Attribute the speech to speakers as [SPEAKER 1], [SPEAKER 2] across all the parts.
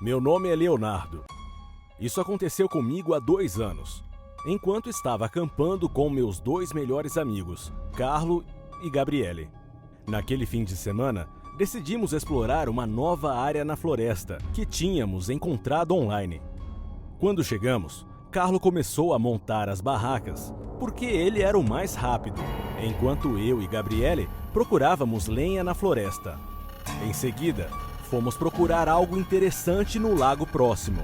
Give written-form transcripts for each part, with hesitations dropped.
[SPEAKER 1] Meu nome é Leonardo. Isso aconteceu comigo há 2 anos, enquanto estava acampando com meus 2 melhores amigos, Carlo e Gabriele. Naquele fim de semana, decidimos explorar uma nova área na floresta que tínhamos encontrado online. Quando chegamos, Carlo começou a montar as barracas, porque ele era o mais rápido, enquanto eu e Gabriele procurávamos lenha na floresta. Em seguida, fomos procurar algo interessante no lago próximo.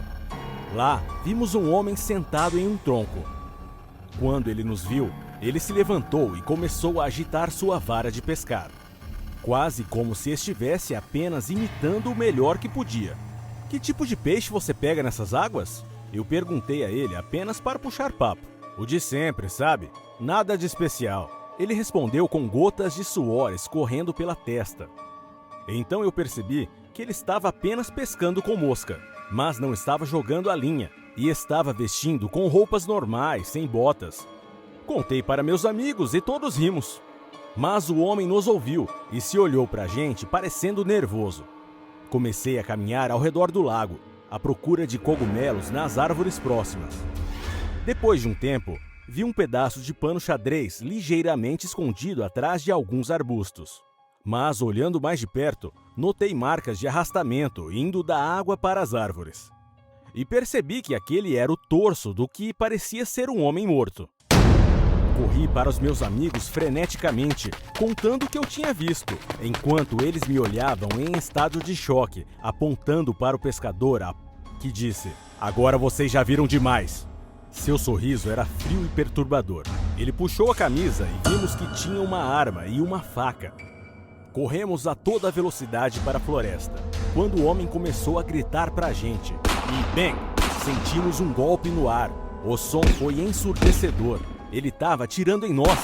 [SPEAKER 1] Lá, vimos um homem sentado em um tronco. Quando ele nos viu, ele se levantou e começou a agitar sua vara de pescar, quase como se estivesse apenas imitando o melhor que podia. Que tipo de peixe você pega nessas águas? Eu perguntei a ele apenas para puxar papo. O de sempre, sabe? Nada de especial. Ele respondeu com gotas de suor escorrendo pela testa. Então eu percebi que ele estava apenas pescando com mosca, mas não estava jogando a linha e estava vestindo com roupas normais, sem botas. Contei para meus amigos e todos rimos. Mas o homem nos ouviu e se olhou para a gente parecendo nervoso. Comecei a caminhar ao redor do lago, à procura de cogumelos nas árvores próximas. Depois de um tempo, vi um pedaço de pano xadrez ligeiramente escondido atrás de alguns arbustos. Mas, olhando mais de perto, notei marcas de arrastamento indo da água para as árvores. E percebi que aquele era o torso do que parecia ser um homem morto. Corri para os meus amigos freneticamente, contando o que eu tinha visto, enquanto eles me olhavam em estado de choque, apontando para o pescador, que disse: "Agora vocês já viram demais." Seu sorriso era frio e perturbador. Ele puxou a camisa e vimos que tinha uma arma e uma faca. Corremos a toda velocidade para a floresta, quando o homem começou a gritar para a gente. E, bem, sentimos um golpe no ar. O som foi ensurdecedor. Ele estava atirando em nós.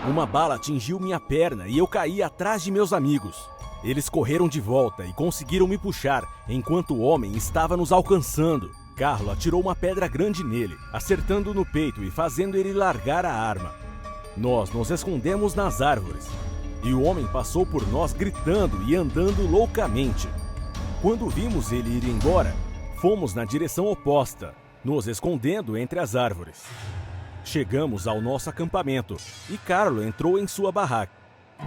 [SPEAKER 1] Uma bala atingiu minha perna e eu caí atrás de meus amigos. Eles correram de volta e conseguiram me puxar, enquanto o homem estava nos alcançando. Carlo atirou uma pedra grande nele, acertando no peito e fazendo ele largar a arma. Nós nos escondemos nas árvores. E o homem passou por nós gritando e andando loucamente. Quando vimos ele ir embora, fomos na direção oposta, nos escondendo entre as árvores. Chegamos ao nosso acampamento e Carlo entrou em sua barraca.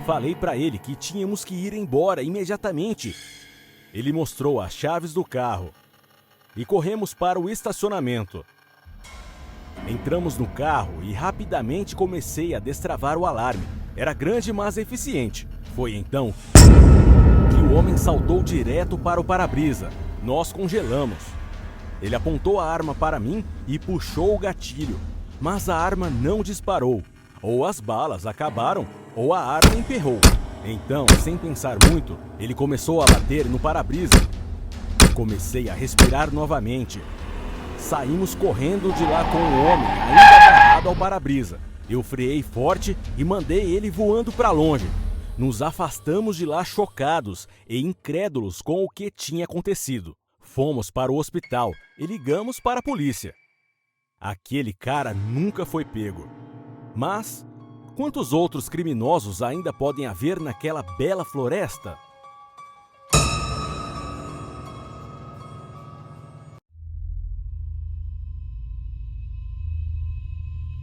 [SPEAKER 1] Falei para ele que tínhamos que ir embora imediatamente. Ele mostrou as chaves do carro e corremos para o estacionamento. Entramos no carro e rapidamente comecei a destravar o alarme. Era grande, mas eficiente. Foi então que o homem saltou direto para o para-brisa. Nós congelamos. Ele apontou a arma para mim e puxou o gatilho. Mas a arma não disparou. Ou as balas acabaram, ou a arma emperrou. Então, sem pensar muito, ele começou a bater no para-brisa. Comecei a respirar novamente. Saímos correndo de lá com o homem ainda agarrado ao para-brisa. Eu freei forte e mandei ele voando para longe. Nos afastamos de lá chocados e incrédulos com o que tinha acontecido. Fomos para o hospital e ligamos para a polícia. Aquele cara nunca foi pego. Mas quantos outros criminosos ainda podem haver naquela bela floresta?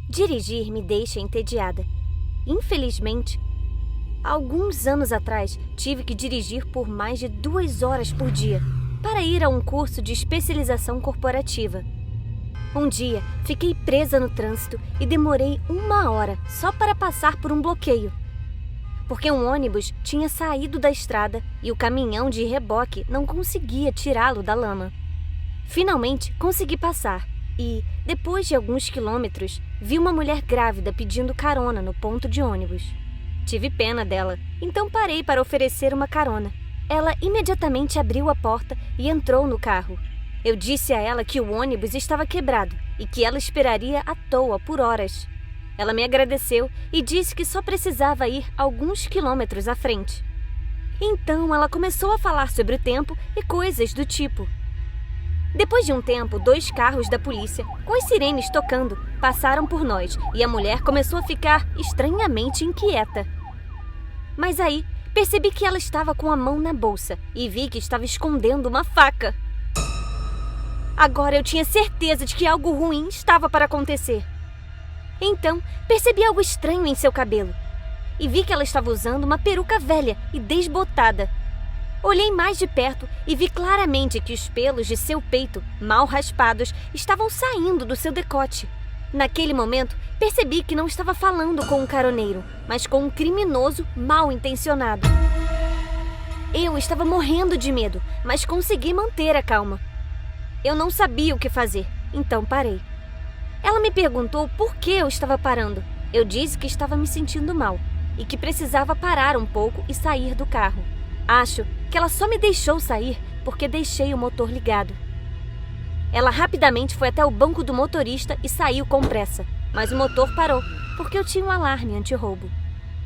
[SPEAKER 2] Dirigir me deixa entediada. Infelizmente, alguns anos atrás, tive que dirigir por mais de 2 horas por dia para ir a um curso de especialização corporativa. Um dia, fiquei presa no trânsito e demorei 1 hora só para passar por um bloqueio, porque um ônibus tinha saído da estrada e o caminhão de reboque não conseguia tirá-lo da lama. Finalmente, consegui passar. E, depois de alguns quilômetros, vi uma mulher grávida pedindo carona no ponto de ônibus. Tive pena dela, então parei para oferecer uma carona. Ela imediatamente abriu a porta e entrou no carro. Eu disse a ela que o ônibus estava quebrado e que ela esperaria à toa por horas. Ela me agradeceu e disse que só precisava ir alguns quilômetros à frente. Então ela começou a falar sobre o tempo e coisas do tipo. Depois de um tempo, 2 carros da polícia, com as sirenes tocando, passaram por nós e a mulher começou a ficar estranhamente inquieta. Mas aí, percebi que ela estava com a mão na bolsa e vi que estava escondendo uma faca. Agora eu tinha certeza de que algo ruim estava para acontecer. Então, percebi algo estranho em seu cabelo e vi que ela estava usando uma peruca velha e desbotada. Olhei mais de perto e vi claramente que os pelos de seu peito, mal raspados, estavam saindo do seu decote. Naquele momento, percebi que não estava falando com um caroneiro, mas com um criminoso mal intencionado. Eu estava morrendo de medo, mas consegui manter a calma. Eu não sabia o que fazer, então parei. Ela me perguntou por que eu estava parando. Eu disse que estava me sentindo mal e que precisava parar um pouco e sair do carro. Acho que ela só me deixou sair porque deixei o motor ligado. Ela rapidamente foi até o banco do motorista e saiu com pressa, mas o motor parou porque eu tinha um alarme anti-roubo.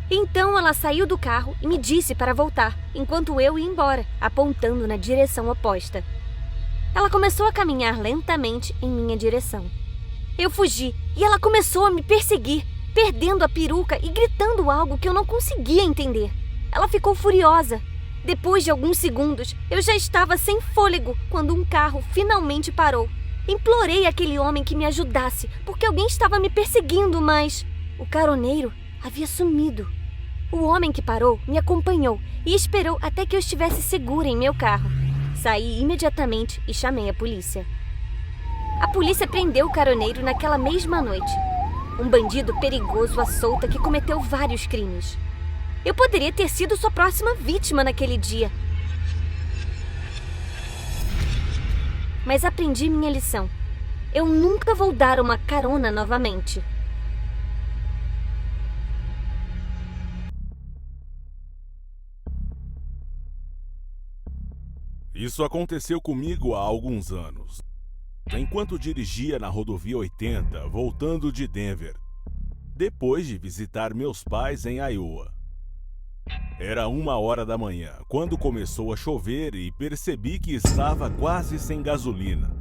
[SPEAKER 2] Então ela saiu do carro e me disse para voltar, enquanto eu ia embora, apontando na direção oposta. Ela começou a caminhar lentamente em minha direção. Eu fugi e ela começou a me perseguir, perdendo a peruca e gritando algo que eu não conseguia entender. Ela ficou furiosa. Depois de alguns segundos, eu já estava sem fôlego quando um carro finalmente parou. Implorei àquele homem que me ajudasse, porque alguém estava me perseguindo, mas o caroneiro havia sumido. O homem que parou me acompanhou e esperou até que eu estivesse segura em meu carro. Saí imediatamente e chamei a polícia. A polícia prendeu o caroneiro naquela mesma noite. Um bandido perigoso à solta que cometeu vários crimes. Eu poderia ter sido sua próxima vítima naquele dia. Mas aprendi minha lição. Eu nunca vou dar uma carona novamente.
[SPEAKER 1] Isso aconteceu comigo há alguns anos. Enquanto dirigia na rodovia 80, voltando de Denver, depois de visitar meus pais em Iowa. Era 1h da manhã, quando começou a chover e percebi que estava quase sem gasolina.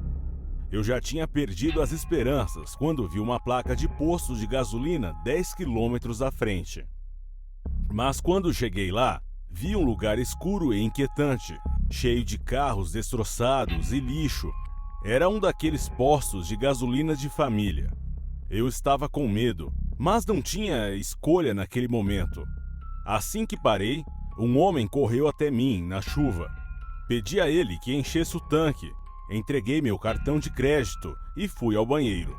[SPEAKER 1] Eu já tinha perdido as esperanças quando vi uma placa de posto de gasolina 10 quilômetros à frente. Mas quando cheguei lá, vi um lugar escuro e inquietante, cheio de carros destroçados e lixo. Era um daqueles postos de gasolina de família. Eu estava com medo, mas não tinha escolha naquele momento. Assim que parei, um homem correu até mim na chuva. Pedi a ele que enchesse o tanque, entreguei meu cartão de crédito e fui ao banheiro.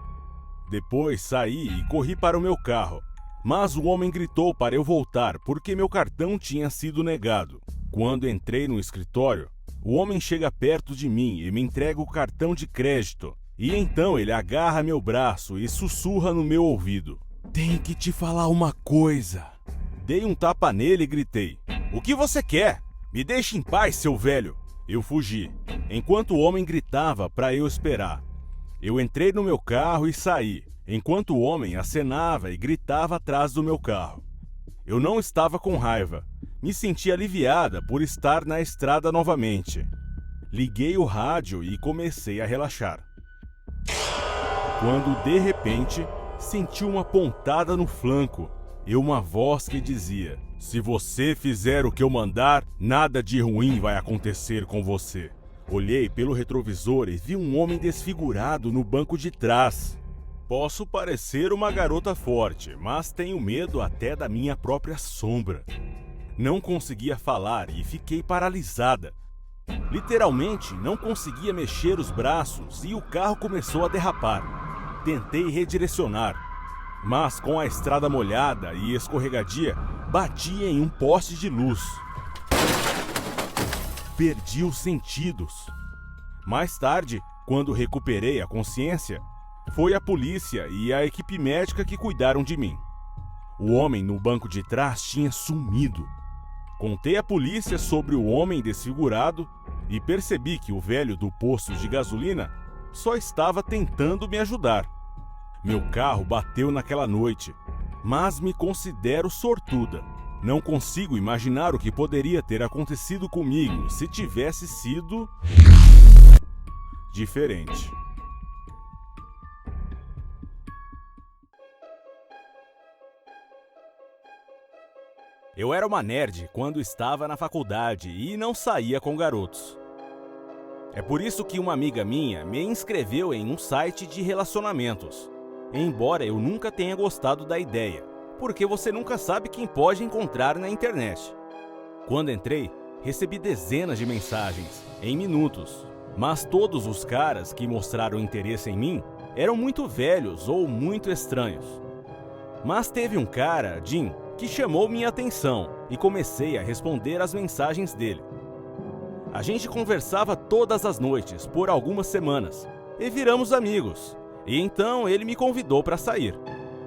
[SPEAKER 1] Depois saí e corri para o meu carro, mas o homem gritou para eu voltar porque meu cartão tinha sido negado. Quando entrei no escritório, o homem chega perto de mim e me entrega o cartão de crédito. E então ele agarra meu braço e sussurra no meu ouvido. Tenho que te falar uma coisa. Dei um tapa nele e gritei. O que você quer? Me deixe em paz, seu velho. Eu fugi, enquanto o homem gritava para eu esperar. Eu entrei no meu carro e saí, enquanto o homem acenava e gritava atrás do meu carro. Eu não estava com raiva. Me senti aliviada por estar na estrada novamente. Liguei o rádio e comecei a relaxar. Quando, de repente, senti uma pontada no flanco e uma voz que dizia: se você fizer o que eu mandar, nada de ruim vai acontecer com você. Olhei pelo retrovisor e vi um homem desfigurado no banco de trás. Posso parecer uma garota forte, mas tenho medo até da minha própria sombra. Não conseguia falar e fiquei paralisada. Literalmente, não conseguia mexer os braços e o carro começou a derrapar. Tentei redirecionar, mas com a estrada molhada e escorregadia, bati em um poste de luz. Perdi os sentidos. Mais tarde, quando recuperei a consciência, foi a polícia e a equipe médica que cuidaram de mim. O homem no banco de trás tinha sumido. Contei à polícia sobre o homem desfigurado e percebi que o velho do posto de gasolina só estava tentando me ajudar. Meu carro bateu naquela noite, mas me considero sortuda. Não consigo imaginar o que poderia ter acontecido comigo se tivesse sido diferente. Eu era uma nerd quando estava na faculdade e não saía com garotos. É por isso que uma amiga minha me inscreveu em um site de relacionamentos. Embora eu nunca tenha gostado da ideia, porque você nunca sabe quem pode encontrar na internet. Quando entrei, recebi dezenas de mensagens, em minutos. Mas todos os caras que mostraram interesse em mim eram muito velhos ou muito estranhos. Mas teve um cara, Jim, que chamou minha atenção e comecei a responder às mensagens dele. A gente conversava todas as noites por algumas semanas e viramos amigos. E então ele me convidou para sair.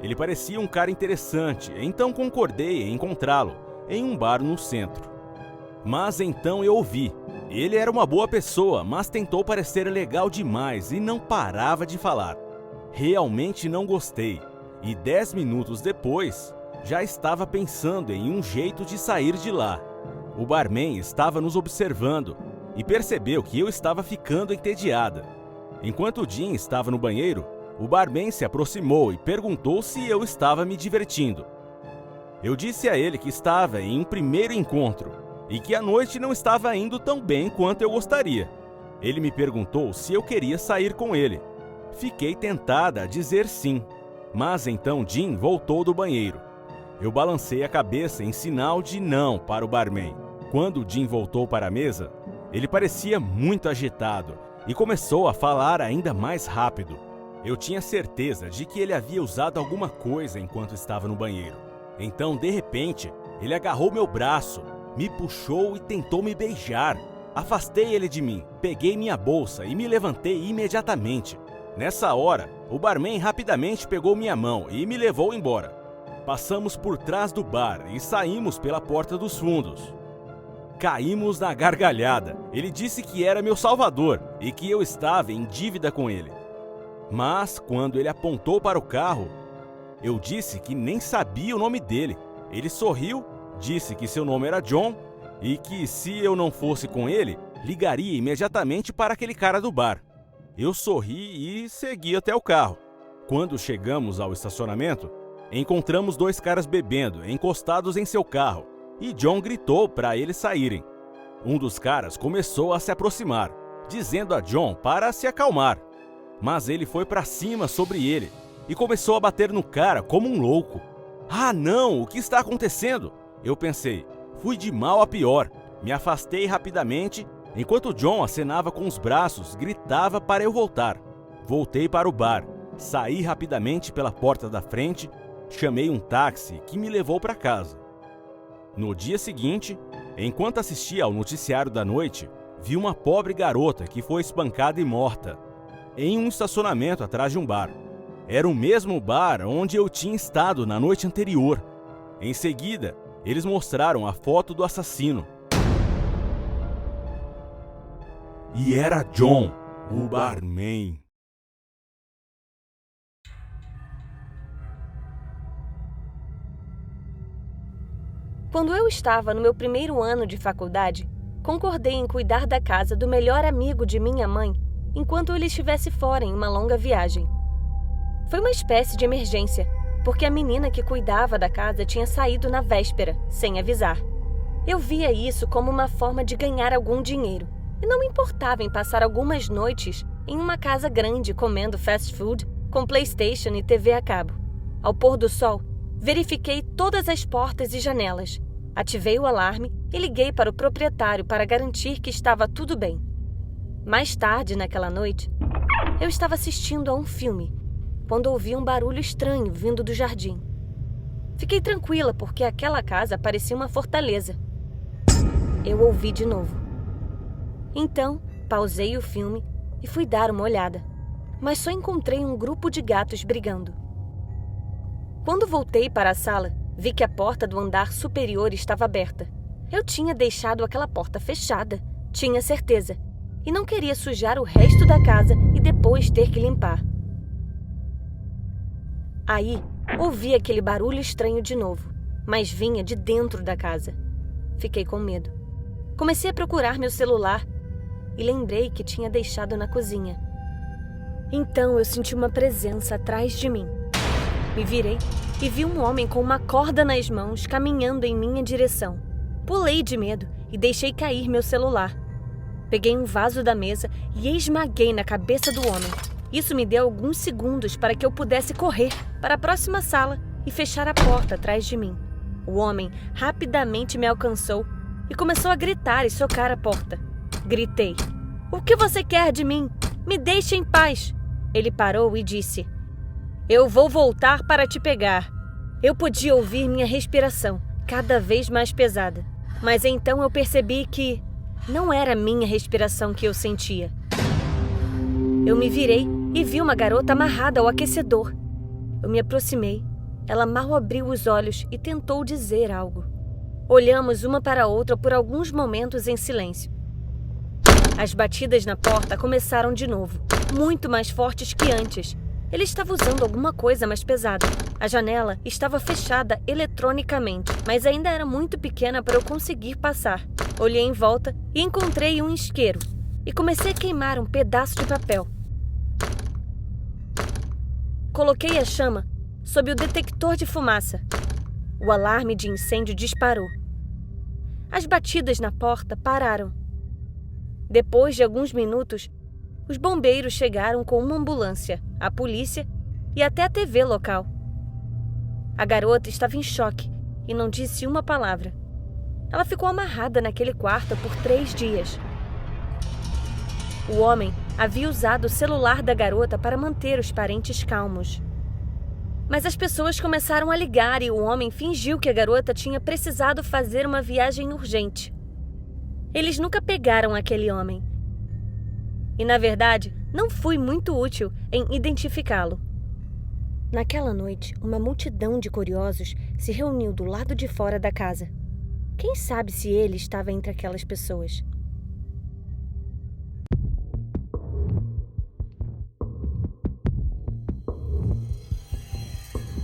[SPEAKER 1] Ele parecia um cara interessante, então concordei em encontrá-lo em um bar no centro. Mas então eu ouvi. Ele era uma boa pessoa, mas tentou parecer legal demais e não parava de falar. Realmente não gostei. E 10 minutos depois, já estava pensando em um jeito de sair de lá. O barman estava nos observando e percebeu que eu estava ficando entediada. Enquanto Jim estava no banheiro, o barman se aproximou e perguntou se eu estava me divertindo. Eu disse a ele que estava em um primeiro encontro e que a noite não estava indo tão bem quanto eu gostaria. Ele me perguntou se eu queria sair com ele. Fiquei tentada a dizer sim, mas então Jim voltou do banheiro. Eu balancei a cabeça em sinal de não para o barman. Quando Jim voltou para a mesa, ele parecia muito agitado e começou a falar ainda mais rápido. Eu tinha certeza de que ele havia usado alguma coisa enquanto estava no banheiro. Então, de repente, ele agarrou meu braço, me puxou e tentou me beijar. Afastei ele de mim, peguei minha bolsa e me levantei imediatamente. Nessa hora, o barman rapidamente pegou minha mão e me levou embora. Passamos por trás do bar e saímos pela porta dos fundos. Caímos na gargalhada. Ele disse que era meu salvador e que eu estava em dívida com ele. Mas, quando ele apontou para o carro, eu disse que nem sabia o nome dele. Ele sorriu, disse que seu nome era John e que, se eu não fosse com ele, ligaria imediatamente para aquele cara do bar. Eu sorri e segui até o carro. Quando chegamos ao estacionamento, encontramos 2 caras bebendo, encostados em seu carro, e John gritou para eles saírem. Um dos caras começou a se aproximar, dizendo a John para se acalmar. Mas ele foi para cima sobre ele e começou a bater no cara como um louco. Ah, não! O que está acontecendo? Eu pensei. Fui de mal a pior. Me afastei rapidamente, enquanto John acenava com os braços, gritava para eu voltar. Voltei para o bar, saí rapidamente pela porta da frente, chamei um táxi que me levou para casa. No dia seguinte, enquanto assistia ao noticiário da noite, vi uma pobre garota que foi espancada e morta em um estacionamento atrás de um bar. Era o mesmo bar onde eu tinha estado na noite anterior. Em seguida, eles mostraram a foto do assassino. E era John, o barman.
[SPEAKER 2] Quando eu estava no meu primeiro ano de faculdade, concordei em cuidar da casa do melhor amigo de minha mãe enquanto ele estivesse fora em uma longa viagem. Foi uma espécie de emergência, porque a menina que cuidava da casa tinha saído na véspera, sem avisar. Eu via isso como uma forma de ganhar algum dinheiro, e não me importava em passar algumas noites em uma casa grande comendo fast food, com PlayStation e TV a cabo. Ao pôr do sol, verifiquei todas as portas e janelas, ativei o alarme e liguei para o proprietário para garantir que estava tudo bem. Mais tarde naquela noite, eu estava assistindo a um filme, quando ouvi um barulho estranho vindo do jardim. Fiquei tranquila porque aquela casa parecia uma fortaleza. Eu ouvi de novo. Então, pausei o filme e fui dar uma olhada, mas só encontrei um grupo de gatos brigando. Quando voltei para a sala, vi que a porta do andar superior estava aberta. Eu tinha deixado aquela porta fechada, tinha certeza, e não queria sujar o resto da casa e depois ter que limpar. Aí, ouvi aquele barulho estranho de novo, mas vinha de dentro da casa. Fiquei com medo. Comecei a procurar meu celular e lembrei que tinha deixado na cozinha. Então eu senti uma presença atrás de mim. Me virei e vi um homem com uma corda nas mãos caminhando em minha direção. Pulei de medo e deixei cair meu celular. Peguei um vaso da mesa e esmaguei na cabeça do homem. Isso me deu alguns segundos para que eu pudesse correr para a próxima sala e fechar a porta atrás de mim. O homem rapidamente me alcançou e começou a gritar e socar a porta. Gritei: "O que você quer de mim? Me deixe em paz!" Ele parou e disse: "Eu vou voltar para te pegar." Eu podia ouvir minha respiração, cada vez mais pesada. Mas então eu percebi que não era minha respiração que eu sentia. Eu me virei e vi uma garota amarrada ao aquecedor. Eu me aproximei. Ela mal abriu os olhos e tentou dizer algo. Olhamos uma para a outra por alguns momentos em silêncio. As batidas na porta começaram de novo, muito mais fortes que antes. Ele estava usando alguma coisa mais pesada. A janela estava fechada eletronicamente, mas ainda era muito pequena para eu conseguir passar. Olhei em volta e encontrei um isqueiro e comecei a queimar um pedaço de papel. Coloquei a chama sob o detector de fumaça. O alarme de incêndio disparou. As batidas na porta pararam. Depois de alguns minutos, os bombeiros chegaram com uma ambulância, a polícia e até a TV local. A garota estava em choque e não disse uma palavra. Ela ficou amarrada naquele quarto por 3 dias. O homem havia usado o celular da garota para manter os parentes calmos. Mas as pessoas começaram a ligar e o homem fingiu que a garota tinha precisado fazer uma viagem urgente. Eles nunca pegaram aquele homem. E, na verdade, não fui muito útil em identificá-lo. Naquela noite, uma multidão de curiosos se reuniu do lado de fora da casa. Quem sabe se ele estava entre aquelas pessoas?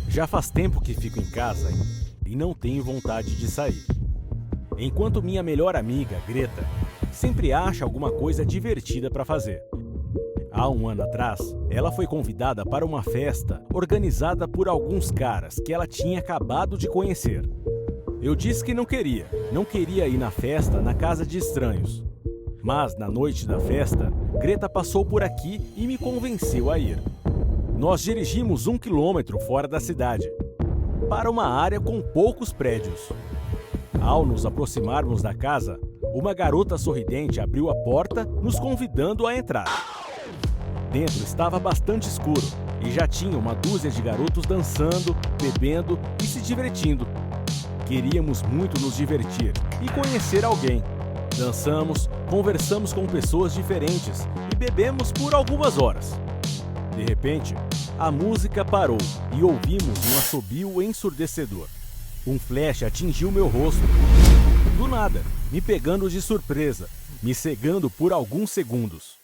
[SPEAKER 1] Já faz tempo que fico em casa e não tenho vontade de sair. Enquanto minha melhor amiga, Greta, sempre acha alguma coisa divertida para fazer. Há um ano atrás, ela foi convidada para uma festa organizada por alguns caras que ela tinha acabado de conhecer. Eu disse que não queria ir na festa na casa de estranhos. Mas na noite da festa, Greta passou por aqui e me convenceu a ir. Nós dirigimos 1 quilômetro fora da cidade, para uma área com poucos prédios. Ao nos aproximarmos da casa, uma garota sorridente abriu a porta, nos convidando a entrar. Dentro estava bastante escuro e já tinha uma dúzia de garotos dançando, bebendo e se divertindo. Queríamos muito nos divertir e conhecer alguém. Dançamos, conversamos com pessoas diferentes e bebemos por algumas horas. De repente, a música parou e ouvimos um assobio ensurdecedor. Um flash atingiu meu rosto. Do nada, me pegando de surpresa, me cegando por alguns segundos.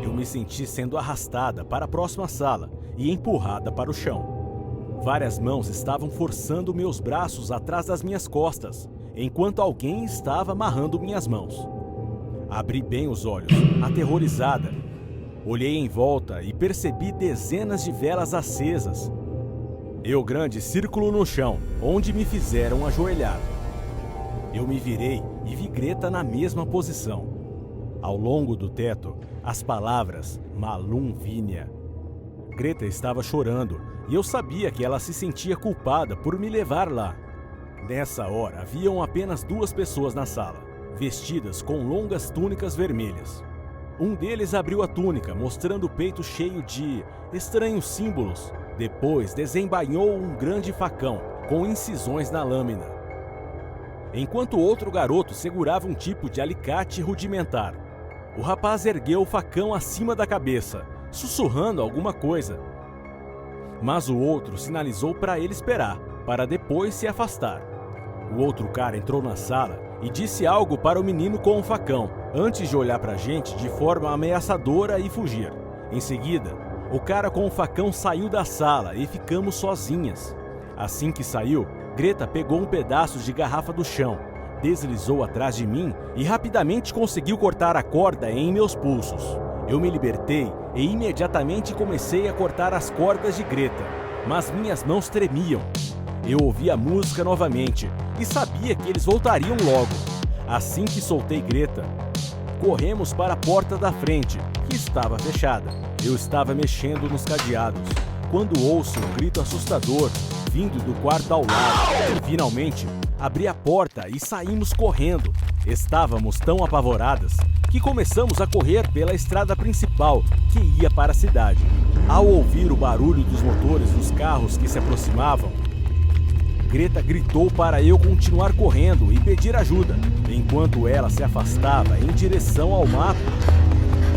[SPEAKER 1] Eu me senti sendo arrastada para a próxima sala e empurrada para o chão. Várias mãos estavam forçando meus braços atrás das minhas costas, enquanto alguém estava amarrando minhas mãos. Abri bem os olhos, aterrorizada. Olhei em volta e percebi dezenas de velas acesas. E o grande círculo no chão, onde me fizeram ajoelhar. Eu me virei e vi Greta na mesma posição. Ao longo do teto, as palavras Malum Vinha. Greta estava chorando e eu sabia que ela se sentia culpada por me levar lá. Nessa hora, haviam apenas 2 pessoas na sala, vestidas com longas túnicas vermelhas. Um deles abriu a túnica, mostrando o peito cheio de estranhos símbolos. Depois, desembainhou um grande facão, com incisões na lâmina. Enquanto outro garoto segurava um tipo de alicate rudimentar. O rapaz ergueu o facão acima da cabeça, sussurrando alguma coisa. Mas o outro sinalizou para ele esperar, para depois se afastar. O outro cara entrou na sala e disse algo para o menino com o facão, antes de olhar para a gente de forma ameaçadora e fugir. Em seguida, o cara com o facão saiu da sala e ficamos sozinhas. Assim que saiu, Greta pegou um pedaço de garrafa do chão, deslizou atrás de mim e rapidamente conseguiu cortar a corda em meus pulsos. Eu me libertei e imediatamente comecei a cortar as cordas de Greta, mas minhas mãos tremiam. Eu ouvi a música novamente e sabia que eles voltariam logo. Assim que soltei Greta, corremos para a porta da frente, que estava fechada. Eu estava mexendo nos cadeados, quando ouço um grito assustador vindo do quarto ao lado. Finalmente, abri a porta e saímos correndo. Estávamos tão apavoradas que começamos a correr pela estrada principal que ia para a cidade. Ao ouvir o barulho dos motores dos carros que se aproximavam, Greta gritou para eu continuar correndo e pedir ajuda, enquanto ela se afastava em direção ao mato.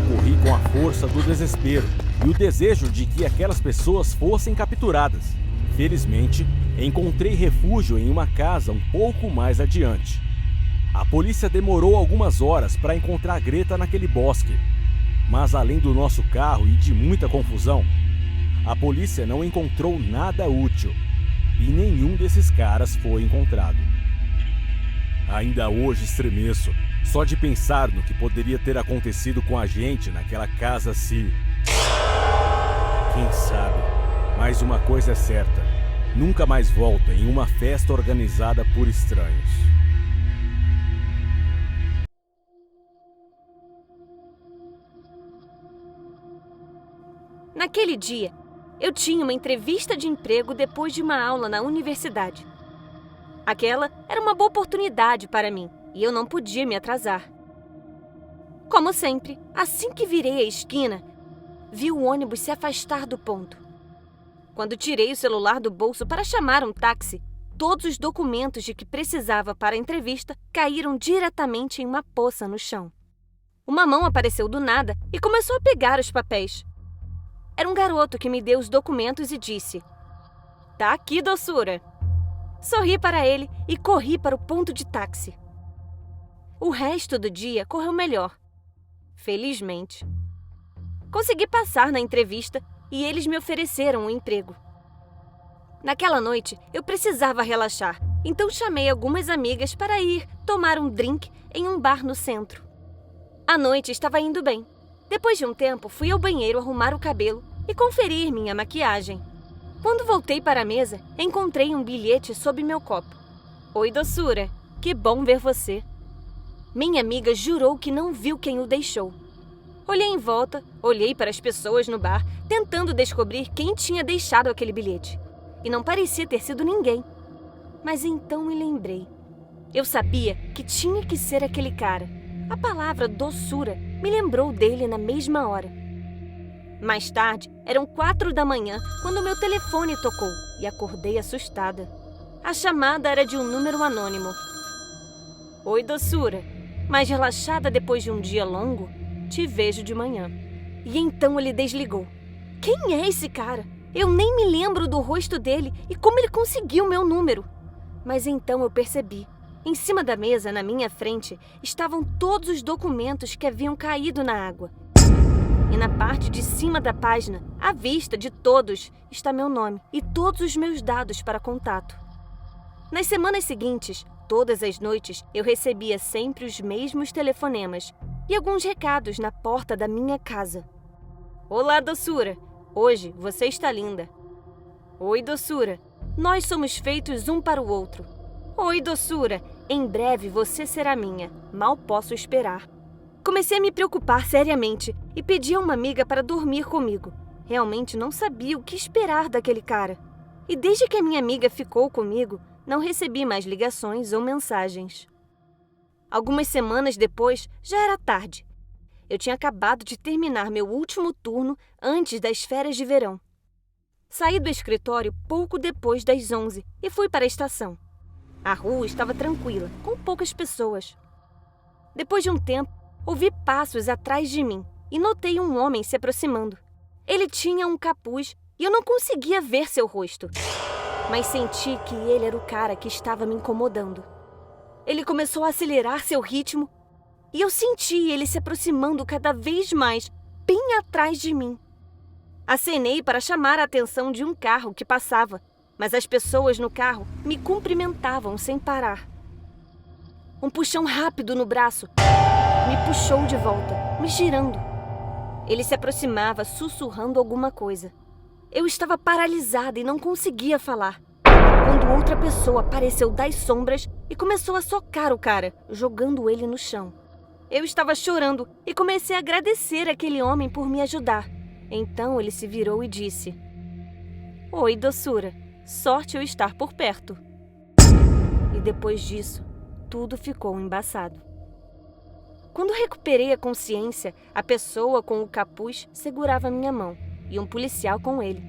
[SPEAKER 1] Corri com a força do desespero e o desejo de que aquelas pessoas fossem capturadas. Felizmente, encontrei refúgio em uma casa um pouco mais adiante. A polícia demorou algumas horas para encontrar Greta naquele bosque, mas além do nosso carro e de muita confusão, a polícia não encontrou nada útil e nenhum desses caras foi encontrado. Ainda hoje estremeço só de pensar no que poderia ter acontecido com a gente naquela casa se... Quem sabe? Mas uma coisa é certa, nunca mais volto em uma festa organizada por estranhos.
[SPEAKER 2] Naquele dia, eu tinha uma entrevista de emprego depois de uma aula na universidade. Aquela era uma boa oportunidade para mim e eu não podia me atrasar. Como sempre, assim que virei a esquina, vi o ônibus se afastar do ponto. Quando tirei o celular do bolso para chamar um táxi, todos os documentos de que precisava para a entrevista caíram diretamente em uma poça no chão. Uma mão apareceu do nada e começou a pegar os papéis. Era um garoto que me deu os documentos e disse: "Tá aqui, doçura." Sorri para ele e corri para o ponto de táxi. O resto do dia correu melhor. Felizmente. Consegui passar na entrevista e eles me ofereceram um emprego. Naquela noite, eu precisava relaxar, então chamei algumas amigas para ir tomar um drink em um bar no centro. A noite estava indo bem. Depois de um tempo, fui ao banheiro arrumar o cabelo e conferir minha maquiagem. Quando voltei para a mesa, encontrei um bilhete sob meu copo. "Oi, doçura. Que bom ver você." Minha amiga jurou que não viu quem o deixou. Olhei em volta, olhei para as pessoas no bar, tentando descobrir quem tinha deixado aquele bilhete. E não parecia ter sido ninguém. Mas então me lembrei. Eu sabia que tinha que ser aquele cara. A palavra doçura me lembrou dele na mesma hora. Mais tarde, eram 4 da manhã quando meu telefone tocou e acordei assustada. A chamada era de um número anônimo. "Oi, doçura. Mais relaxada depois de um dia longo? Te vejo de manhã." E então ele desligou. Quem é esse cara? Eu nem me lembro do rosto dele e como ele conseguiu meu número. Mas então eu percebi. Em cima da mesa, na minha frente, estavam todos os documentos que haviam caído na água. E na parte de cima da página, à vista de todos, está meu nome e todos os meus dados para contato. Nas semanas seguintes, todas as noites, eu recebia sempre os mesmos telefonemas e alguns recados na porta da minha casa. "Olá, doçura. Hoje você está linda." "Oi, doçura. Nós somos feitos um para o outro." "Oi, doçura. Em breve você será minha. Mal posso esperar." Comecei a me preocupar seriamente e pedi a uma amiga para dormir comigo. Realmente não sabia o que esperar daquele cara. E desde que a minha amiga ficou comigo, não recebi mais ligações ou mensagens. Algumas semanas depois, já era tarde. Eu tinha acabado de terminar meu último turno antes das férias de verão. Saí do escritório pouco depois das 11 e fui para a estação. A rua estava tranquila, com poucas pessoas. Depois de um tempo, ouvi passos atrás de mim e notei um homem se aproximando. Ele tinha um capuz e eu não conseguia ver seu rosto, mas senti que ele era o cara que estava me incomodando. Ele começou a acelerar seu ritmo e eu senti ele se aproximando cada vez mais, bem atrás de mim. Acenei para chamar a atenção de um carro que passava, mas as pessoas no carro me cumprimentavam sem parar. Um puxão rápido no braço me puxou de volta, me girando. Ele se aproximava, sussurrando alguma coisa. Eu estava paralisada e não conseguia falar, quando outra pessoa apareceu das sombras e começou a socar o cara, jogando ele no chão. Eu estava chorando e comecei a agradecer aquele homem por me ajudar. Então ele se virou e disse: "Oi, doçura. Sorte eu estar por perto." E depois disso, tudo ficou embaçado. Quando recuperei a consciência, a pessoa com o capuz segurava minha mão e um policial com ele.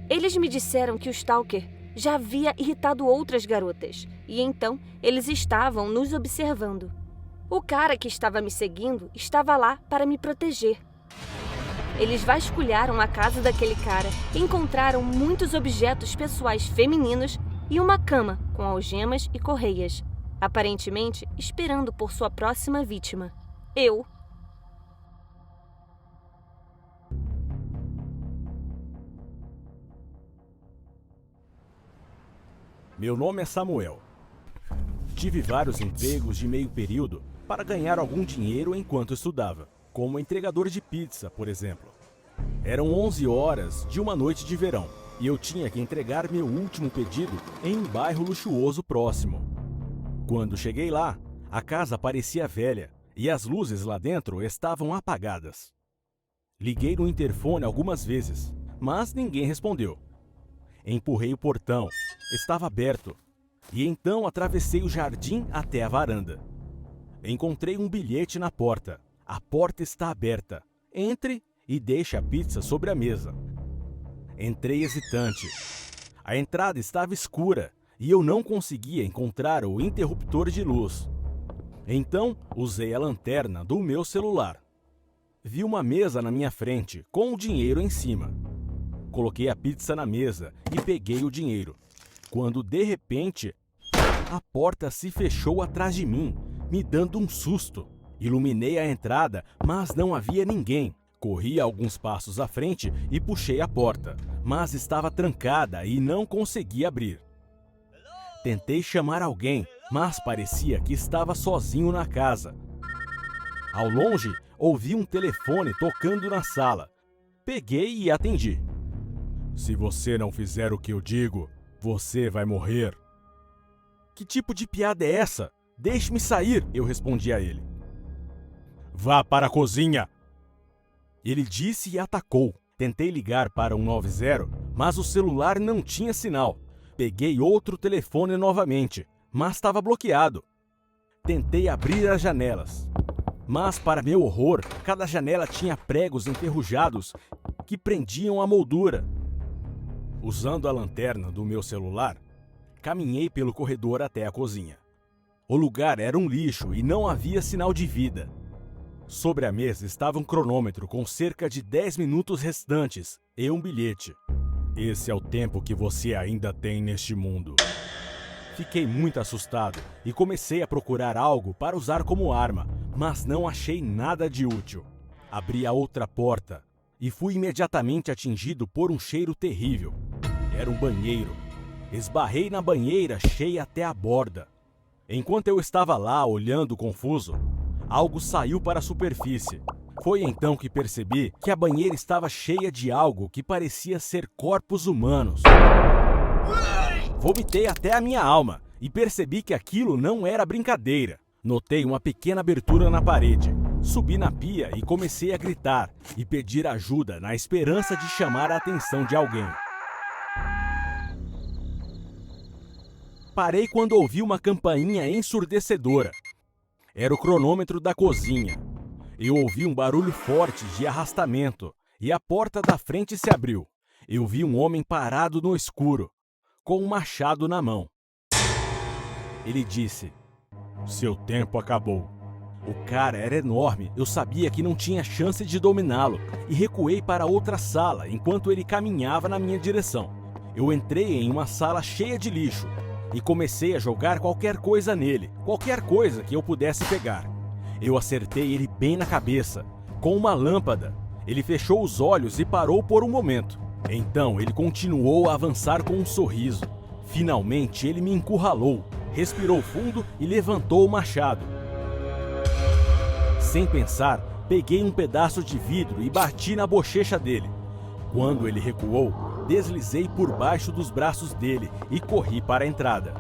[SPEAKER 2] Eles me disseram que o stalker já havia irritado outras garotas e então eles estavam nos observando. O cara que estava me seguindo estava lá para me proteger. Eles vasculharam a casa daquele cara e encontraram muitos objetos pessoais femininos e uma cama com algemas e correias, aparentemente esperando por sua próxima vítima. Eu.
[SPEAKER 1] Meu nome é Samuel. Tive vários empregos de meio período para ganhar algum dinheiro enquanto estudava, como entregador de pizza, por exemplo. Eram 11 horas de uma noite de verão e eu tinha que entregar meu último pedido em um bairro luxuoso próximo. Quando cheguei lá, a casa parecia velha e as luzes lá dentro estavam apagadas. Liguei no interfone algumas vezes, mas ninguém respondeu. Empurrei o portão, estava aberto, e então atravessei o jardim até a varanda. Encontrei um bilhete na porta. A porta está aberta. Entre e deixe a pizza sobre a mesa. Entrei hesitante. A entrada estava escura e eu não conseguia encontrar o interruptor de luz. Então, usei a lanterna do meu celular. Vi uma mesa na minha frente, com o dinheiro em cima. Coloquei a pizza na mesa e peguei o dinheiro. Quando, de repente, a porta se fechou atrás de mim, me dando um susto. Iluminei a entrada, mas não havia ninguém. Corri alguns passos à frente e puxei a porta, mas estava trancada e não consegui abrir. Tentei chamar alguém, mas parecia que estava sozinho na casa. Ao longe, ouvi um telefone tocando na sala. Peguei e atendi. "Se você não fizer o que eu digo, você vai morrer." "Que tipo de piada é essa? Deixe-me sair", eu respondi a ele. "Vá para a cozinha." Ele disse e atacou. Tentei ligar para 190, mas o celular não tinha sinal. Peguei outro telefone novamente, mas estava bloqueado. Tentei abrir as janelas, mas, para meu horror, cada janela tinha pregos enferrujados que prendiam a moldura. Usando a lanterna do meu celular, caminhei pelo corredor até a cozinha. O lugar era um lixo e não havia sinal de vida. Sobre a mesa estava um cronômetro com cerca de 10 minutos restantes e um bilhete. "Esse é o tempo que você ainda tem neste mundo." Fiquei muito assustado e comecei a procurar algo para usar como arma, mas não achei nada de útil. Abri a outra porta e fui imediatamente atingido por um cheiro terrível. Era um banheiro. Esbarrei na banheira cheia até a borda. Enquanto eu estava lá olhando confuso, algo saiu para a superfície. Foi então que percebi que a banheira estava cheia de algo que parecia ser corpos humanos. Vomitei até a minha alma e percebi que aquilo não era brincadeira. Notei uma pequena abertura na parede. Subi na pia e comecei a gritar e pedir ajuda na esperança de chamar a atenção de alguém. Parei quando ouvi uma campainha ensurdecedora. Era o cronômetro da cozinha. Eu ouvi um barulho forte de arrastamento e a porta da frente se abriu. Eu vi um homem parado no escuro, com um machado na mão. Ele disse: "Seu tempo acabou." O cara era enorme, eu sabia que não tinha chance de dominá-lo e recuei para outra sala enquanto ele caminhava na minha direção. Eu entrei em uma sala cheia de lixo e comecei a jogar qualquer coisa nele, qualquer coisa que eu pudesse pegar. Eu acertei ele bem na cabeça, com uma lâmpada. Ele fechou os olhos e parou por um momento. Então ele continuou a avançar com um sorriso. Finalmente ele me encurralou, respirou fundo e levantou o machado. Sem pensar, peguei um pedaço de vidro e bati na bochecha dele. Quando ele recuou, deslizei por baixo dos braços dele e corri para a entrada.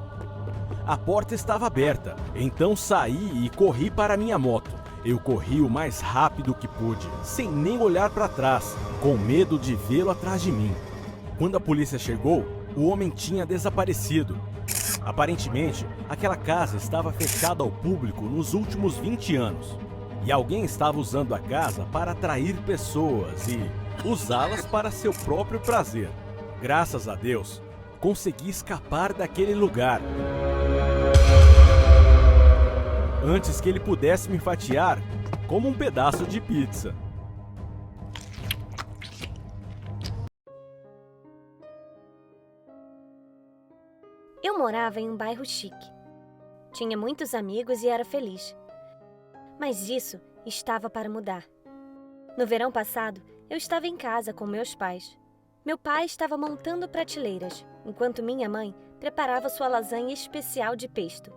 [SPEAKER 1] A porta estava aberta, então saí e corri para minha moto. Eu corri o mais rápido que pude, sem nem olhar para trás, com medo de vê-lo atrás de mim. Quando a polícia chegou, o homem tinha desaparecido. Aparentemente, aquela casa estava fechada ao público nos últimos 20 anos. E alguém estava usando a casa para atrair pessoas e usá-las para seu próprio prazer. Graças a Deus, consegui escapar daquele lugar antes que ele pudesse me fatiar como um pedaço de pizza.
[SPEAKER 2] Eu morava em um bairro chique. Tinha muitos amigos e era feliz. Mas isso estava para mudar. No verão passado, eu estava em casa com meus pais. Meu pai estava montando prateleiras, enquanto minha mãe preparava sua lasanha especial de pesto.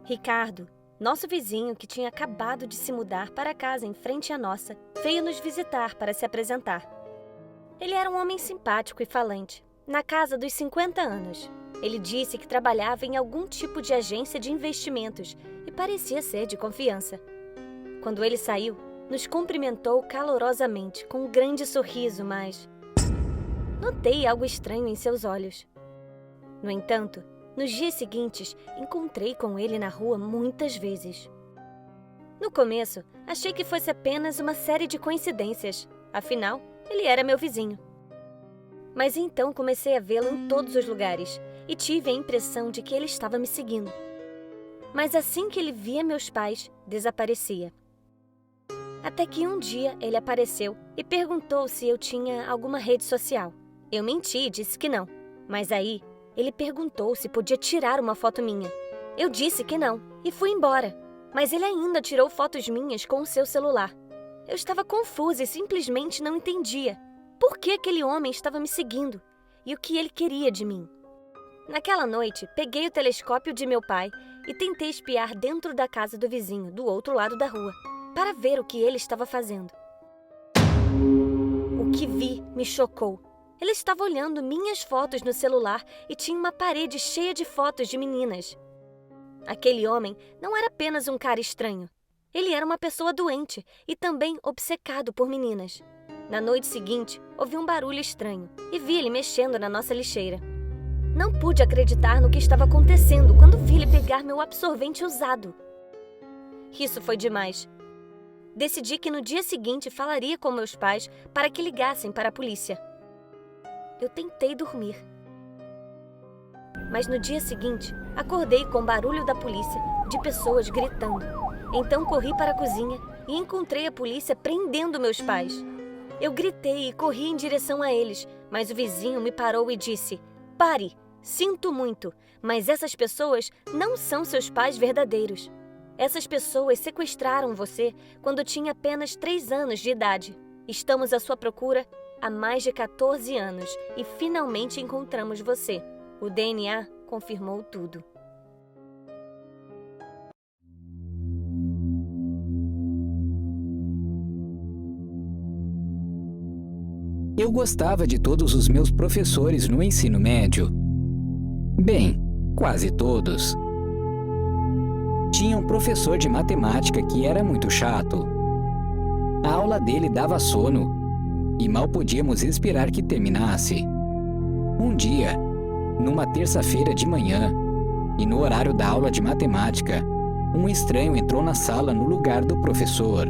[SPEAKER 2] Ricardo, nosso vizinho que tinha acabado de se mudar para a casa em frente à nossa, veio nos visitar para se apresentar. Ele era um homem simpático e falante, na casa dos 50 anos. Ele disse que trabalhava em algum tipo de agência de investimentos e parecia ser de confiança. Quando ele saiu, nos cumprimentou calorosamente, com um grande sorriso, mas notei algo estranho em seus olhos. No entanto, nos dias seguintes, encontrei com ele na rua muitas vezes. No começo, achei que fosse apenas uma série de coincidências. Afinal, ele era meu vizinho. Mas então comecei a vê-lo em todos os lugares e tive a impressão de que ele estava me seguindo. Mas assim que ele via meus pais, desaparecia. Até que um dia ele apareceu e perguntou se eu tinha alguma rede social. Eu menti e disse que não, mas aí ele perguntou se podia tirar uma foto minha. Eu disse que não e fui embora, mas ele ainda tirou fotos minhas com o seu celular. Eu estava confusa e simplesmente não entendia por que aquele homem estava me seguindo e o que ele queria de mim. Naquela noite, peguei o telescópio de meu pai e tentei espiar dentro da casa do vizinho, do outro lado da rua, para ver o que ele estava fazendo. O que vi me chocou. Ele estava olhando minhas fotos no celular e tinha uma parede cheia de fotos de meninas. Aquele homem não era apenas um cara estranho. Ele era uma pessoa doente e também obcecado por meninas. Na noite seguinte, ouvi um barulho estranho e vi ele mexendo na nossa lixeira. Não pude acreditar no que estava acontecendo quando vi ele pegar meu absorvente usado. Isso foi demais. Decidi que no dia seguinte falaria com meus pais para que ligassem para a polícia. Eu tentei dormir. Mas no dia seguinte, acordei com o barulho da polícia, de pessoas gritando. Então corri para a cozinha e encontrei a polícia prendendo meus pais. Eu gritei e corri em direção a eles, mas o vizinho me parou e disse: "Pare, sinto muito, mas essas pessoas não são seus pais verdadeiros. Essas pessoas sequestraram você quando tinha apenas 3 anos de idade. Estamos à sua procura há mais de 14 anos e finalmente encontramos você." O DNA confirmou tudo.
[SPEAKER 3] Eu gostava de todos os meus professores no ensino médio. Bem, quase todos. Tinha um professor de matemática que era muito chato. A aula dele dava sono e mal podíamos esperar que terminasse. Um dia, numa terça-feira de manhã, e no horário da aula de matemática, um estranho entrou na sala no lugar do professor.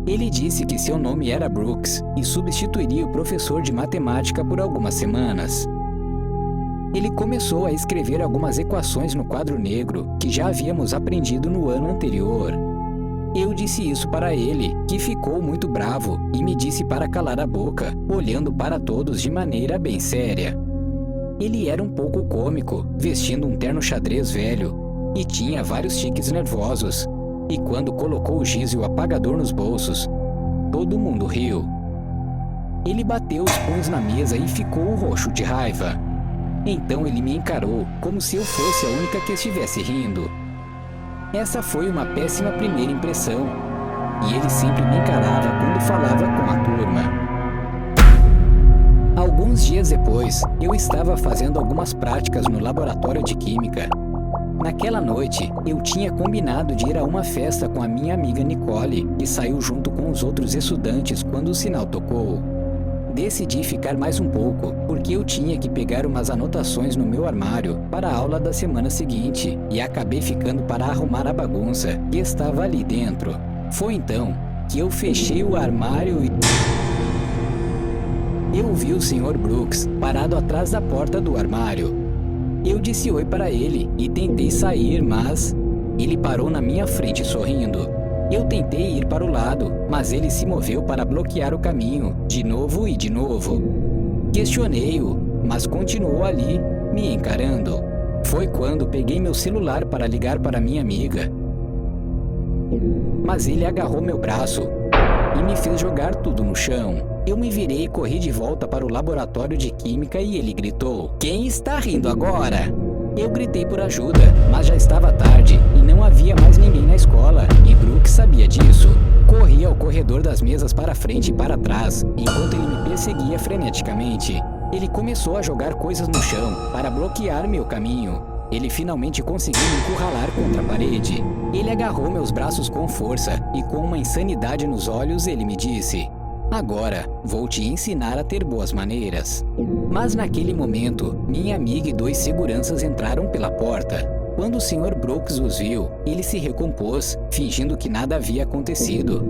[SPEAKER 3] Ele disse que seu nome era Brooks e substituiria o professor de matemática por algumas semanas. Ele começou a escrever algumas equações no quadro negro que já havíamos aprendido no ano anterior. Eu disse isso para ele, que ficou muito bravo e me disse para calar a boca, olhando para todos de maneira bem séria. Ele era um pouco cômico, vestindo um terno xadrez velho, e tinha vários tiques nervosos. E quando colocou o giz e o apagador nos bolsos, todo mundo riu. Ele bateu os punhos na mesa e ficou roxo de raiva. Então ele me encarou como se eu fosse a única que estivesse rindo. Essa foi uma péssima primeira impressão, e ele sempre me encarava quando falava com a turma. Alguns dias depois, eu estava fazendo algumas práticas no laboratório de química. Naquela noite, eu tinha combinado de ir a uma festa com a minha amiga Nicole, que saiu junto com os outros estudantes quando o sinal tocou. Decidi ficar mais um pouco, porque eu tinha que pegar umas anotações no meu armário para a aula da semana seguinte, e acabei ficando para arrumar a bagunça que estava ali dentro. Foi então que eu fechei o armário e eu vi o Sr. Brooks parado atrás da porta do armário. Eu disse oi para ele e tentei sair, mas ele parou na minha frente sorrindo. Eu tentei ir para o lado, mas ele se moveu para bloquear o caminho, de novo e de novo. Questionei-o, mas continuou ali, me encarando. Foi quando peguei meu celular para ligar para minha amiga. Mas ele agarrou meu braço e me fez jogar tudo no chão. Eu me virei e corri de volta para o laboratório de química e ele gritou: "Quem está rindo agora?" Eu gritei por ajuda, mas já estava tarde e não havia mais ninguém na escola, e Brooks sabia disso. Corri ao corredor das mesas para frente e para trás, enquanto ele me perseguia freneticamente. Ele começou a jogar coisas no chão para bloquear meu caminho. Ele finalmente conseguiu me encurralar contra a parede. Ele agarrou meus braços com força e, com uma insanidade nos olhos, ele me disse: "Agora, vou te ensinar a ter boas maneiras." Mas naquele momento, minha amiga e 2 seguranças entraram pela porta. Quando o Sr. Brooks os viu, ele se recompôs, fingindo que nada havia acontecido.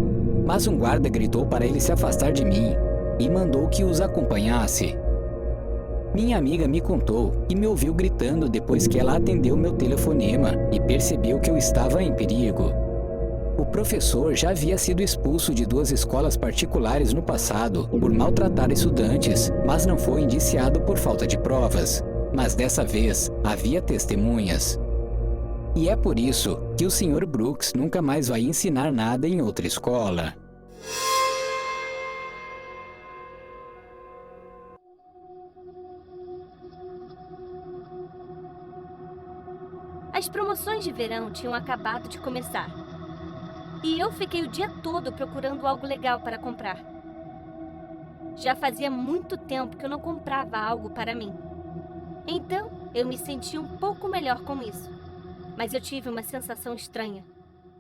[SPEAKER 3] Mas um guarda gritou para ele se afastar de mim e mandou que os acompanhasse. Minha amiga me contou que me ouviu gritando depois que ela atendeu meu telefonema e percebeu que eu estava em perigo. O professor já havia sido expulso de 2 escolas particulares no passado por maltratar estudantes, mas não foi indiciado por falta de provas. Mas dessa vez havia testemunhas. E é por isso que o Sr. Brooks nunca mais vai ensinar nada em outra escola.
[SPEAKER 2] As promoções de verão tinham acabado de começar. E eu fiquei o dia todo procurando algo legal para comprar. Já fazia muito tempo que eu não comprava algo para mim. Então, eu me senti um pouco melhor com isso. Mas eu tive uma sensação estranha,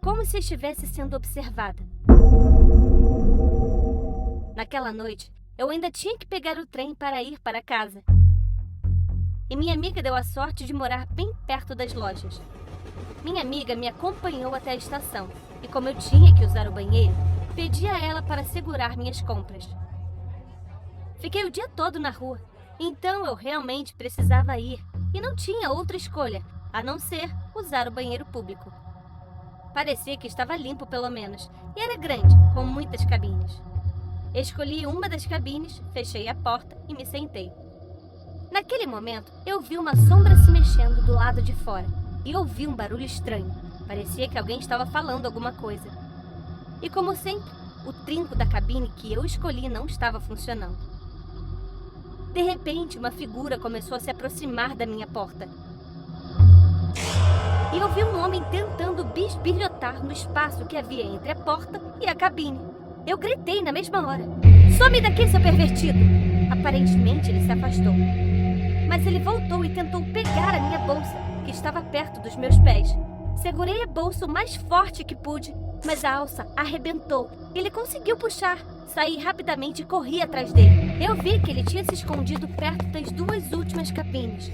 [SPEAKER 2] como se estivesse sendo observada. Naquela noite, eu ainda tinha que pegar o trem para ir para casa. E minha amiga deu a sorte de morar bem perto das lojas. Minha amiga me acompanhou até a estação. E como eu tinha que usar o banheiro, pedi a ela para segurar minhas compras. Fiquei o dia todo na rua, então eu realmente precisava ir e não tinha outra escolha, a não ser usar o banheiro público. Parecia que estava limpo pelo menos, e era grande, com muitas cabines. Escolhi uma das cabines, fechei a porta e me sentei. Naquele momento, eu vi uma sombra se mexendo do lado de fora e ouvi um barulho estranho. Parecia que alguém estava falando alguma coisa. E como sempre, o trinco da cabine que eu escolhi não estava funcionando. De repente, uma figura começou a se aproximar da minha porta. E eu vi um homem tentando bisbilhotar no espaço que havia entre a porta e a cabine. Eu gritei na mesma hora: "Some daqui, seu pervertido!" Aparentemente, ele se afastou. Mas ele voltou e tentou pegar a minha bolsa, que estava perto dos meus pés. Segurei a bolsa o mais forte que pude, mas a alça arrebentou. Ele conseguiu puxar. Saí rapidamente e corri atrás dele. Eu vi que ele tinha se escondido perto das 2 últimas cabines.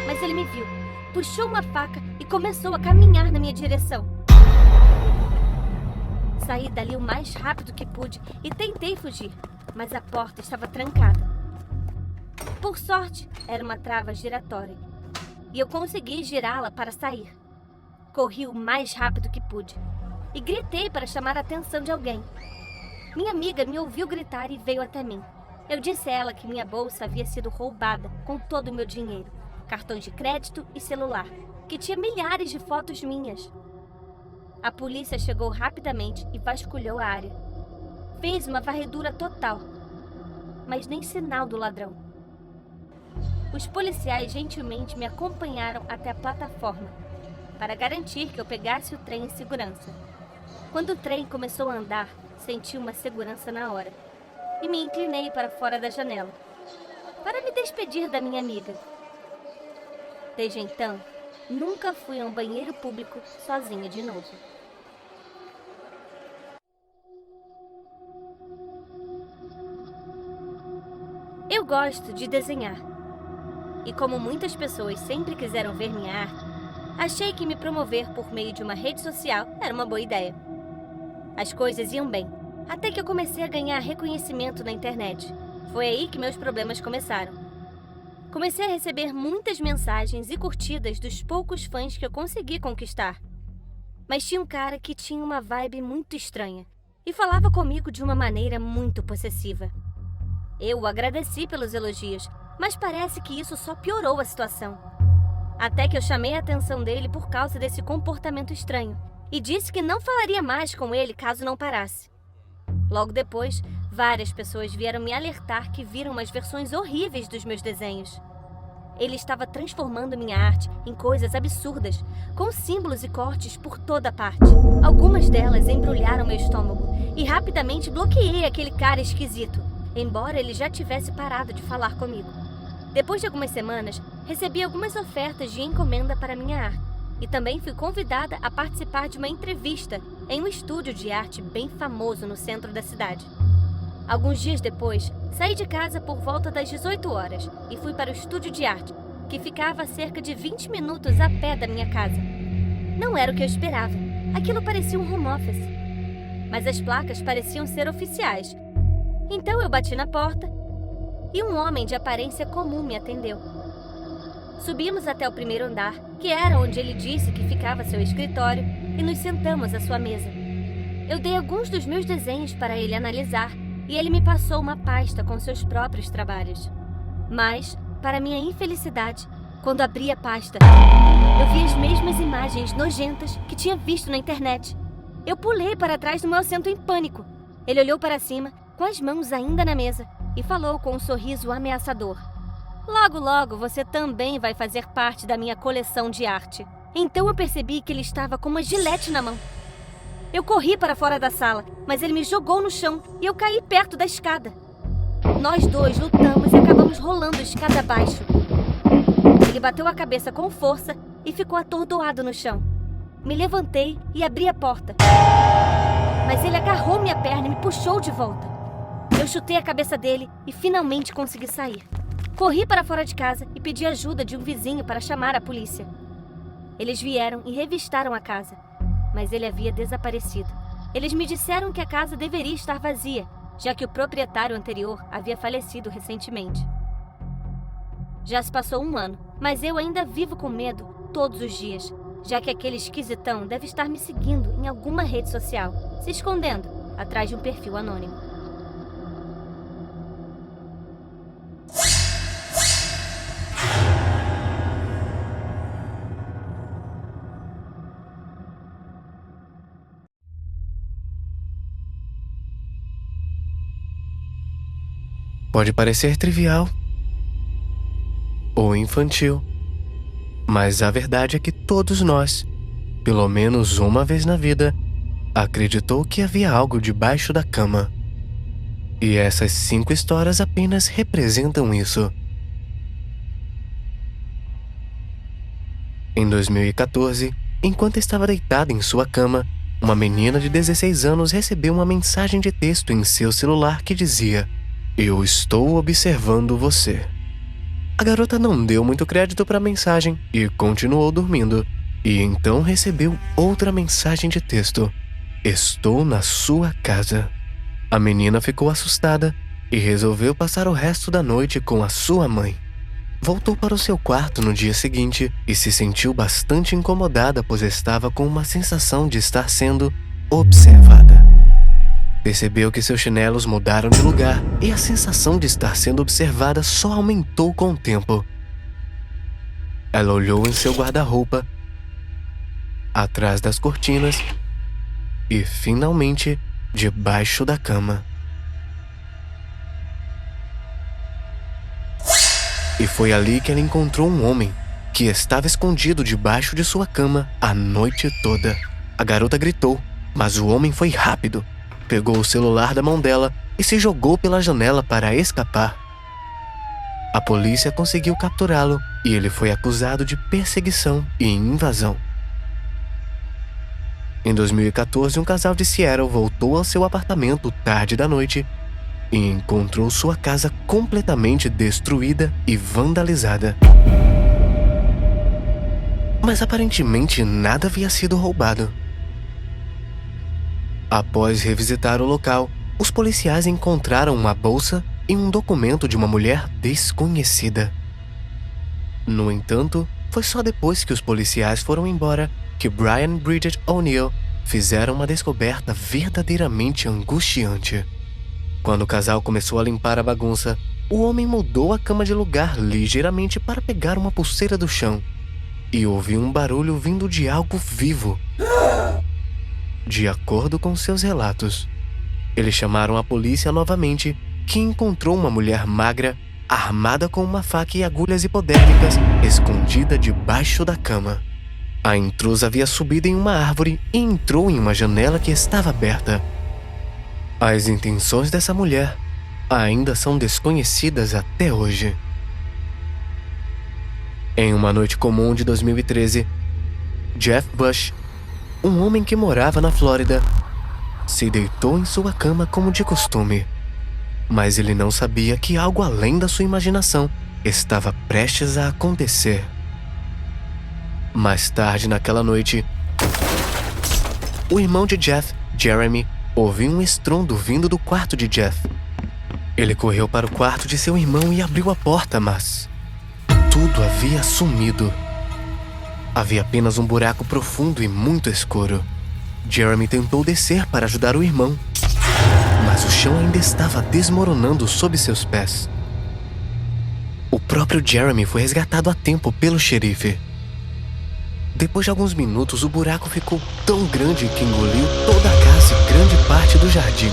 [SPEAKER 2] Mas ele me viu, puxou uma faca e começou a caminhar na minha direção. Saí dali o mais rápido que pude e tentei fugir, mas a porta estava trancada. Por sorte, era uma trava giratória e eu consegui girá-la para sair. Corri o mais rápido que pude e gritei para chamar a atenção de alguém. Minha amiga me ouviu gritar e veio até mim. Eu disse a ela que minha bolsa havia sido roubada com todo o meu dinheiro, cartões de crédito e celular, que tinha milhares de fotos minhas. A polícia chegou rapidamente e vasculhou a área. Fez uma varredura total, mas nem sinal do ladrão. Os policiais gentilmente me acompanharam até a plataforma, para garantir que eu pegasse o trem em segurança. Quando o trem começou a andar, senti uma segurança na hora e me inclinei para fora da janela, para me despedir da minha amiga. Desde então, nunca fui a um banheiro público sozinha de novo. Eu gosto de desenhar. E como muitas pessoas sempre quiseram ver minha arte, achei que me promover por meio de uma rede social era uma boa ideia. As coisas iam bem, até que eu comecei a ganhar reconhecimento na internet. Foi aí que meus problemas começaram. Comecei a receber muitas mensagens e curtidas dos poucos fãs que eu consegui conquistar. Mas tinha um cara que tinha uma vibe muito estranha e falava comigo de uma maneira muito possessiva. Eu o agradeci pelos elogios, mas parece que isso só piorou a situação. Até que eu chamei a atenção dele por causa desse comportamento estranho e disse que não falaria mais com ele caso não parasse. Logo depois, várias pessoas vieram me alertar que viram umas versões horríveis dos meus desenhos. Ele estava transformando minha arte em coisas absurdas, com símbolos e cortes por toda parte. Algumas delas embrulharam meu estômago e rapidamente bloqueei aquele cara esquisito, embora ele já tivesse parado de falar comigo. Depois de algumas semanas, recebi algumas ofertas de encomenda para minha arte e também fui convidada a participar de uma entrevista em um estúdio de arte bem famoso no centro da cidade. Alguns dias depois, saí de casa por volta das 18 horas e fui para o estúdio de arte, que ficava a cerca de 20 minutos a pé da minha casa. Não era o que eu esperava. Aquilo parecia um home office. Mas as placas pareciam ser oficiais. Então eu bati na porta e um homem de aparência comum me atendeu. Subimos até o primeiro andar, que era onde ele disse que ficava seu escritório, e nos sentamos à sua mesa. Eu dei alguns dos meus desenhos para ele analisar e ele me passou uma pasta com seus próprios trabalhos. Mas, para minha infelicidade, quando abri a pasta, eu vi as mesmas imagens nojentas que tinha visto na internet. Eu pulei para trás do meu assento em pânico. Ele olhou para cima, com as mãos ainda na mesa, e falou com um sorriso ameaçador. Logo, logo, você também vai fazer parte da minha coleção de arte. Então eu percebi que ele estava com uma gilete na mão. Eu corri para fora da sala, mas ele me jogou no chão e eu caí perto da escada. Nós dois lutamos e acabamos rolando a escada abaixo. Ele bateu a cabeça com força e ficou atordoado no chão. Me levantei e abri a porta. Mas ele agarrou minha perna e me puxou de volta. Eu chutei a cabeça dele e finalmente consegui sair. Corri para fora de casa e pedi ajuda de um vizinho para chamar a polícia. Eles vieram e revistaram a casa, mas ele havia desaparecido. Eles me disseram que a casa deveria estar vazia, já que o proprietário anterior havia falecido recentemente. Já se passou 1 ano, mas eu ainda vivo com medo todos os dias, já que aquele esquisitão deve estar me seguindo em alguma rede social, se escondendo atrás de um perfil anônimo.
[SPEAKER 4] Pode parecer trivial ou infantil, mas a verdade é que todos nós, pelo menos uma vez na vida, acreditou que havia algo debaixo da cama. E essas 5 histórias apenas representam isso. Em 2014, enquanto estava deitada em sua cama, uma menina de 16 anos recebeu uma mensagem de texto em seu celular que dizia: "Eu estou observando você." A garota não deu muito crédito para a mensagem e continuou dormindo. E então recebeu outra mensagem de texto: "Estou na sua casa." A menina ficou assustada e resolveu passar o resto da noite com a sua mãe. Voltou para o seu quarto no dia seguinte e se sentiu bastante incomodada, pois estava com uma sensação de estar sendo observada. Percebeu que seus chinelos mudaram de lugar e a sensação de estar sendo observada só aumentou com o tempo. Ela olhou em seu guarda-roupa, atrás das cortinas e, finalmente, debaixo da cama. E foi ali que ela encontrou um homem que estava escondido debaixo de sua cama a noite toda. A garota gritou, mas o homem foi rápido. Pegou o celular da mão dela e se jogou pela janela para escapar. a polícia conseguiu capturá-lo e ele foi acusado de perseguição e invasão. Em 2014, um casal de Seattle voltou ao seu apartamento tarde da noite e encontrou sua casa completamente destruída e vandalizada. Mas aparentemente nada havia sido roubado. Após revisitar o local, os policiais encontraram uma bolsa e um documento de uma mulher desconhecida. No entanto, foi só depois que os policiais foram embora que Brian e Bridget O'Neill fizeram uma descoberta verdadeiramente angustiante. Quando o casal começou a limpar a bagunça, o homem mudou a cama de lugar ligeiramente para pegar uma pulseira do chão e ouviu um barulho vindo de algo vivo. De acordo com seus relatos, eles chamaram a polícia novamente, que encontrou uma mulher magra, armada com uma faca e agulhas hipodérmicas, escondida debaixo da cama. A intrusa havia subido em uma árvore e entrou em uma janela que estava aberta. As intenções dessa mulher ainda são desconhecidas até hoje. Em uma noite comum de 2013, Jeff Bush, um homem que morava na Flórida, se deitou em sua cama como de costume. Mas ele não sabia que algo além da sua imaginação estava prestes a acontecer. Mais tarde naquela noite, o irmão de Jeff, Jeremy, ouviu um estrondo vindo do quarto de Jeff. Ele correu para o quarto de seu irmão e abriu a porta, mas tudo havia sumido. Havia apenas um buraco profundo e muito escuro. Jeremy tentou descer para ajudar o irmão, mas o chão ainda estava desmoronando sob seus pés. O próprio Jeremy foi resgatado a tempo pelo xerife. Depois de alguns minutos, o buraco ficou tão grande que engoliu toda a casa e grande parte do jardim.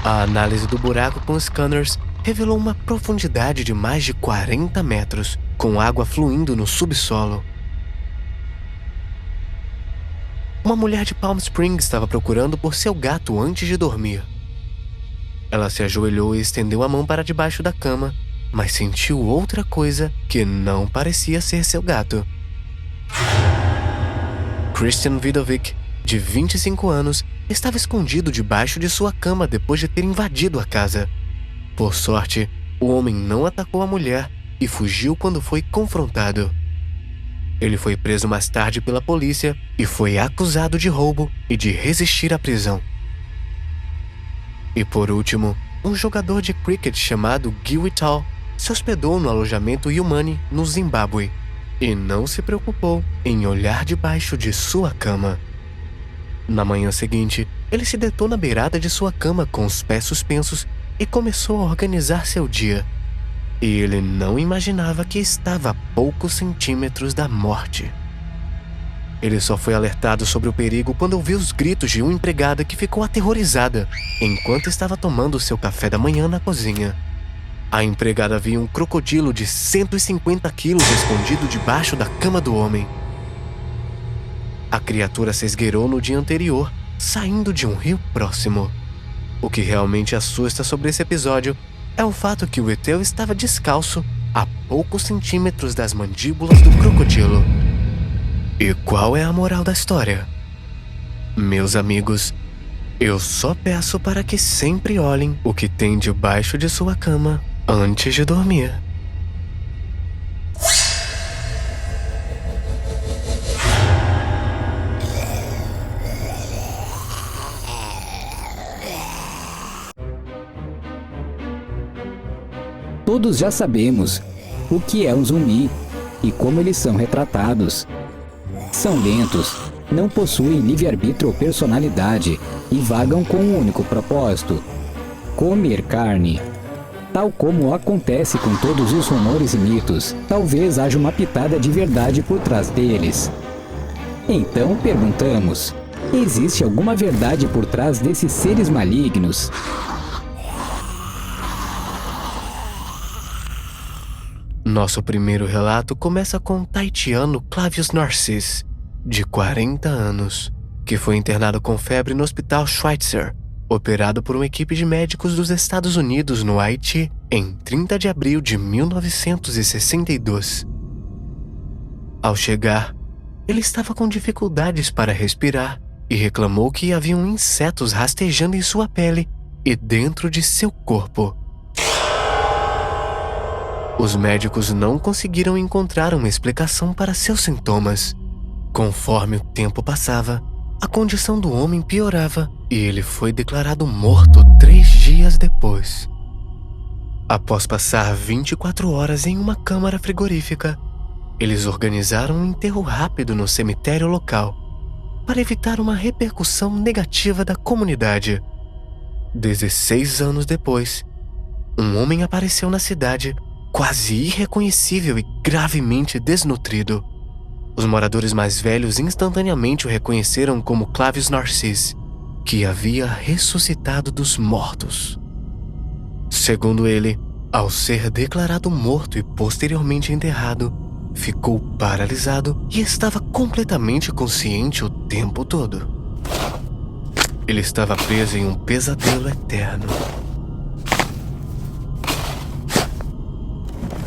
[SPEAKER 4] A análise do buraco com scanners revelou uma profundidade de mais de 40 metros, com água fluindo no subsolo. Uma mulher de Palm Springs estava procurando por seu gato antes de dormir. Ela se ajoelhou e estendeu a mão para debaixo da cama, mas sentiu outra coisa que não parecia ser seu gato. Christian Vidovic, de 25 anos, estava escondido debaixo de sua cama depois de ter invadido a casa. Por sorte, o homem não atacou a mulher e fugiu quando foi confrontado. Ele foi preso mais tarde pela polícia e foi acusado de roubo e de resistir à prisão. E por último, um jogador de cricket chamado Gil Whitall se hospedou no alojamento Yumani, no Zimbábue, e não se preocupou em olhar debaixo de sua cama. Na manhã seguinte, ele se deitou na beirada de sua cama com os pés suspensos e começou a organizar seu dia. E ele não imaginava que estava a poucos centímetros da morte. Ele só foi alertado sobre o perigo quando ouviu os gritos de uma empregada que ficou aterrorizada enquanto estava tomando seu café da manhã na cozinha. A empregada viu um crocodilo de 150 quilos escondido debaixo da cama do homem. A criatura se esgueirou no dia anterior, saindo de um rio próximo. O que realmente assusta sobre esse episódio é o fato que o Whitall estava descalço a poucos centímetros das mandíbulas do crocodilo. E qual é a moral da história? Meus amigos, eu só peço para que sempre olhem o que tem debaixo de sua cama antes de dormir.
[SPEAKER 3] Todos já sabemos o que é um zumbi e como eles são retratados. São lentos, não possuem livre-arbítrio ou personalidade e vagam com um único propósito: comer carne. Tal como acontece com todos os rumores e mitos, talvez haja uma pitada de verdade por trás deles. Então perguntamos: existe alguma verdade por trás desses seres malignos?
[SPEAKER 4] Nosso primeiro relato começa com Taitiano Clavius Narcisse, de 40 anos, que foi internado com febre no Hospital Schweitzer, operado por uma equipe de médicos dos Estados Unidos no Haiti em 30 de abril de 1962. Ao chegar, ele estava com dificuldades para respirar e reclamou que haviam insetos rastejando em sua pele e dentro de seu corpo. Os médicos não conseguiram encontrar uma explicação para seus sintomas. Conforme o tempo passava, a condição do homem piorava e ele foi declarado morto 3 dias depois. Após passar 24 horas em uma câmara frigorífica, eles organizaram um enterro rápido no cemitério local para evitar uma repercussão negativa da comunidade. 16 anos depois, um homem apareceu na cidade quase irreconhecível e gravemente desnutrido. Os moradores mais velhos instantaneamente o reconheceram como Clavius Narcisse, que havia ressuscitado dos mortos. Segundo ele, ao ser declarado morto e posteriormente enterrado, ficou paralisado e estava completamente consciente o tempo todo. Ele estava preso em um pesadelo eterno.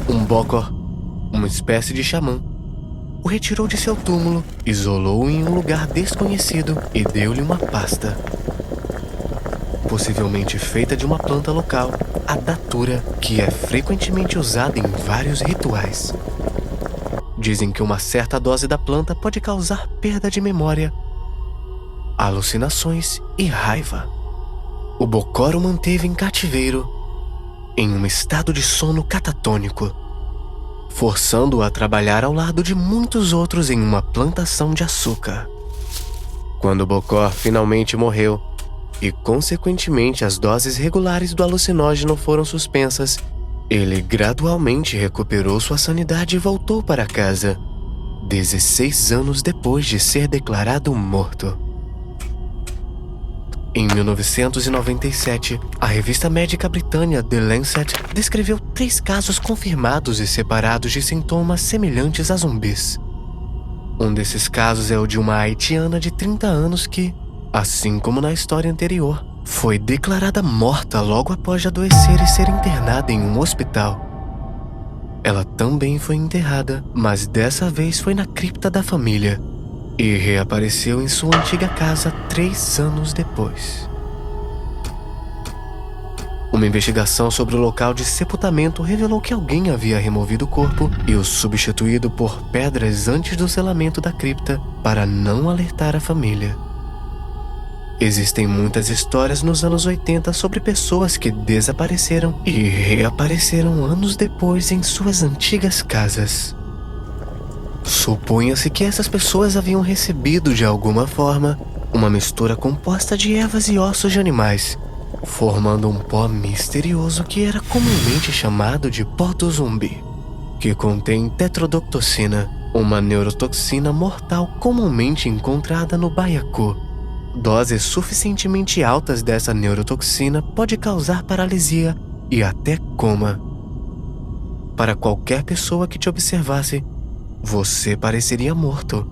[SPEAKER 4] Um Bokor, uma espécie de xamã, o retirou de seu túmulo, isolou-o em um lugar desconhecido e deu-lhe uma pasta, possivelmente feita de uma planta local, a datura, que é frequentemente usada em vários rituais. Dizem que uma certa dose da planta pode causar perda de memória, alucinações e raiva. O Bokor o manteve em cativeiro, em um estado de sono catatônico, forçando-o a trabalhar ao lado de muitos outros em uma plantação de açúcar. Quando Bokor finalmente morreu, e consequentemente as doses regulares do alucinógeno foram suspensas, ele gradualmente recuperou sua sanidade e voltou para casa, 16 anos depois de ser declarado morto. Em 1997, a revista médica britânica The Lancet descreveu 3 casos confirmados e separados de sintomas semelhantes a zumbis. Um desses casos é o de uma haitiana de 30 anos que, assim como na história anterior, foi declarada morta logo após adoecer e ser internada em um hospital. Ela também foi enterrada, mas dessa vez foi na cripta da família, e reapareceu em sua antiga casa 3 anos depois. Uma investigação sobre o local de sepultamento revelou que alguém havia removido o corpo e o substituído por pedras antes do selamento da cripta para não alertar a família. Existem muitas histórias nos anos 80 sobre pessoas que desapareceram e reapareceram anos depois em suas antigas casas. Supunha-se que essas pessoas haviam recebido de alguma forma uma mistura composta de ervas e ossos de animais, formando um pó misterioso que era comumente chamado de pó do zumbi, que contém tetrodotoxina, uma neurotoxina mortal comumente encontrada no baiacu. Doses suficientemente altas dessa neurotoxina pode causar paralisia e até coma. Para qualquer pessoa que te observasse, você pareceria morto,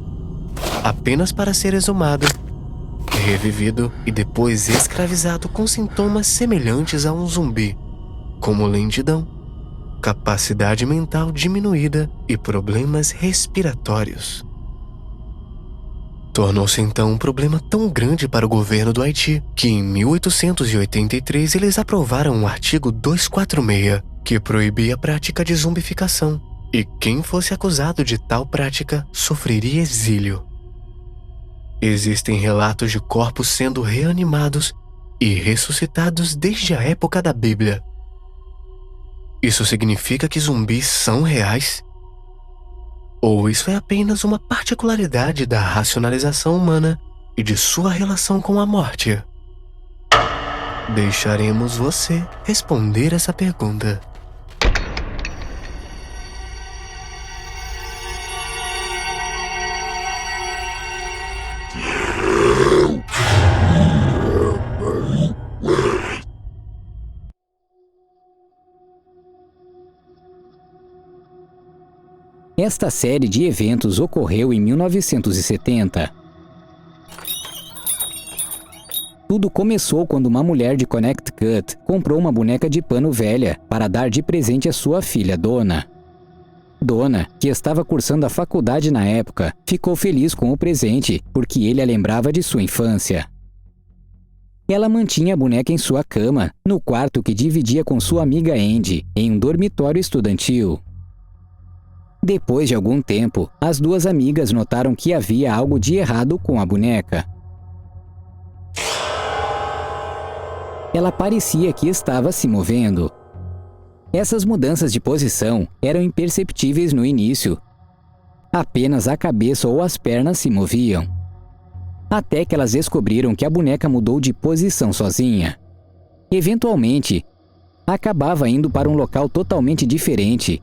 [SPEAKER 4] apenas para ser exumado, revivido e depois escravizado com sintomas semelhantes a um zumbi, como lentidão, capacidade mental diminuída e problemas respiratórios. Tornou-se então um problema tão grande para o governo do Haiti que em 1883 eles aprovaram o artigo 246, que proibia a prática de zumbificação, e quem fosse acusado de tal prática sofreria exílio. Existem relatos de corpos sendo reanimados e ressuscitados desde a época da Bíblia. Isso significa que zumbis são reais? Ou isso é apenas uma particularidade da racionalização humana e de sua relação com a morte? Deixaremos você responder essa pergunta.
[SPEAKER 3] Esta série de eventos ocorreu em 1970. Tudo começou quando uma mulher de Connecticut comprou uma boneca de pano velha para dar de presente à sua filha, Donna. Donna, que estava cursando a faculdade na época, ficou feliz com o presente porque ele a lembrava de sua infância. Ela mantinha a boneca em sua cama, no quarto que dividia com sua amiga Andy, em um dormitório estudantil. Depois de algum tempo, as duas amigas notaram que havia algo de errado com a boneca. Ela parecia que estava se movendo. Essas mudanças de posição eram imperceptíveis no início. Apenas a cabeça ou as pernas se moviam. Até que elas descobriram que a boneca mudou de posição sozinha. Eventualmente, acabava indo para um local totalmente diferente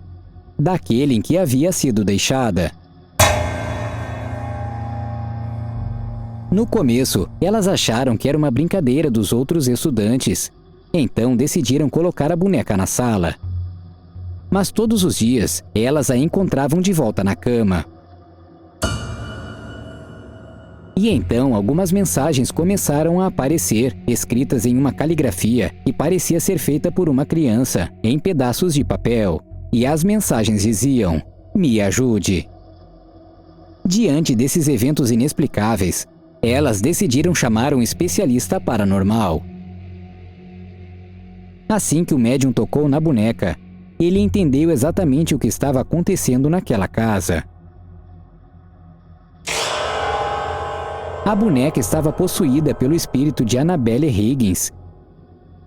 [SPEAKER 3] daquele em que havia sido deixada. No começo, elas acharam que era uma brincadeira dos outros estudantes, então decidiram colocar a boneca na sala. Mas todos os dias, elas a encontravam de volta na cama. E então algumas mensagens começaram a aparecer, escritas em uma caligrafia que parecia ser feita por uma criança, em pedaços de papel. E as mensagens diziam: "Me ajude". Diante desses eventos inexplicáveis, elas decidiram chamar um especialista paranormal. Assim que o médium tocou na boneca, ele entendeu exatamente o que estava acontecendo naquela casa. A boneca estava possuída pelo espírito de Annabelle Higgins,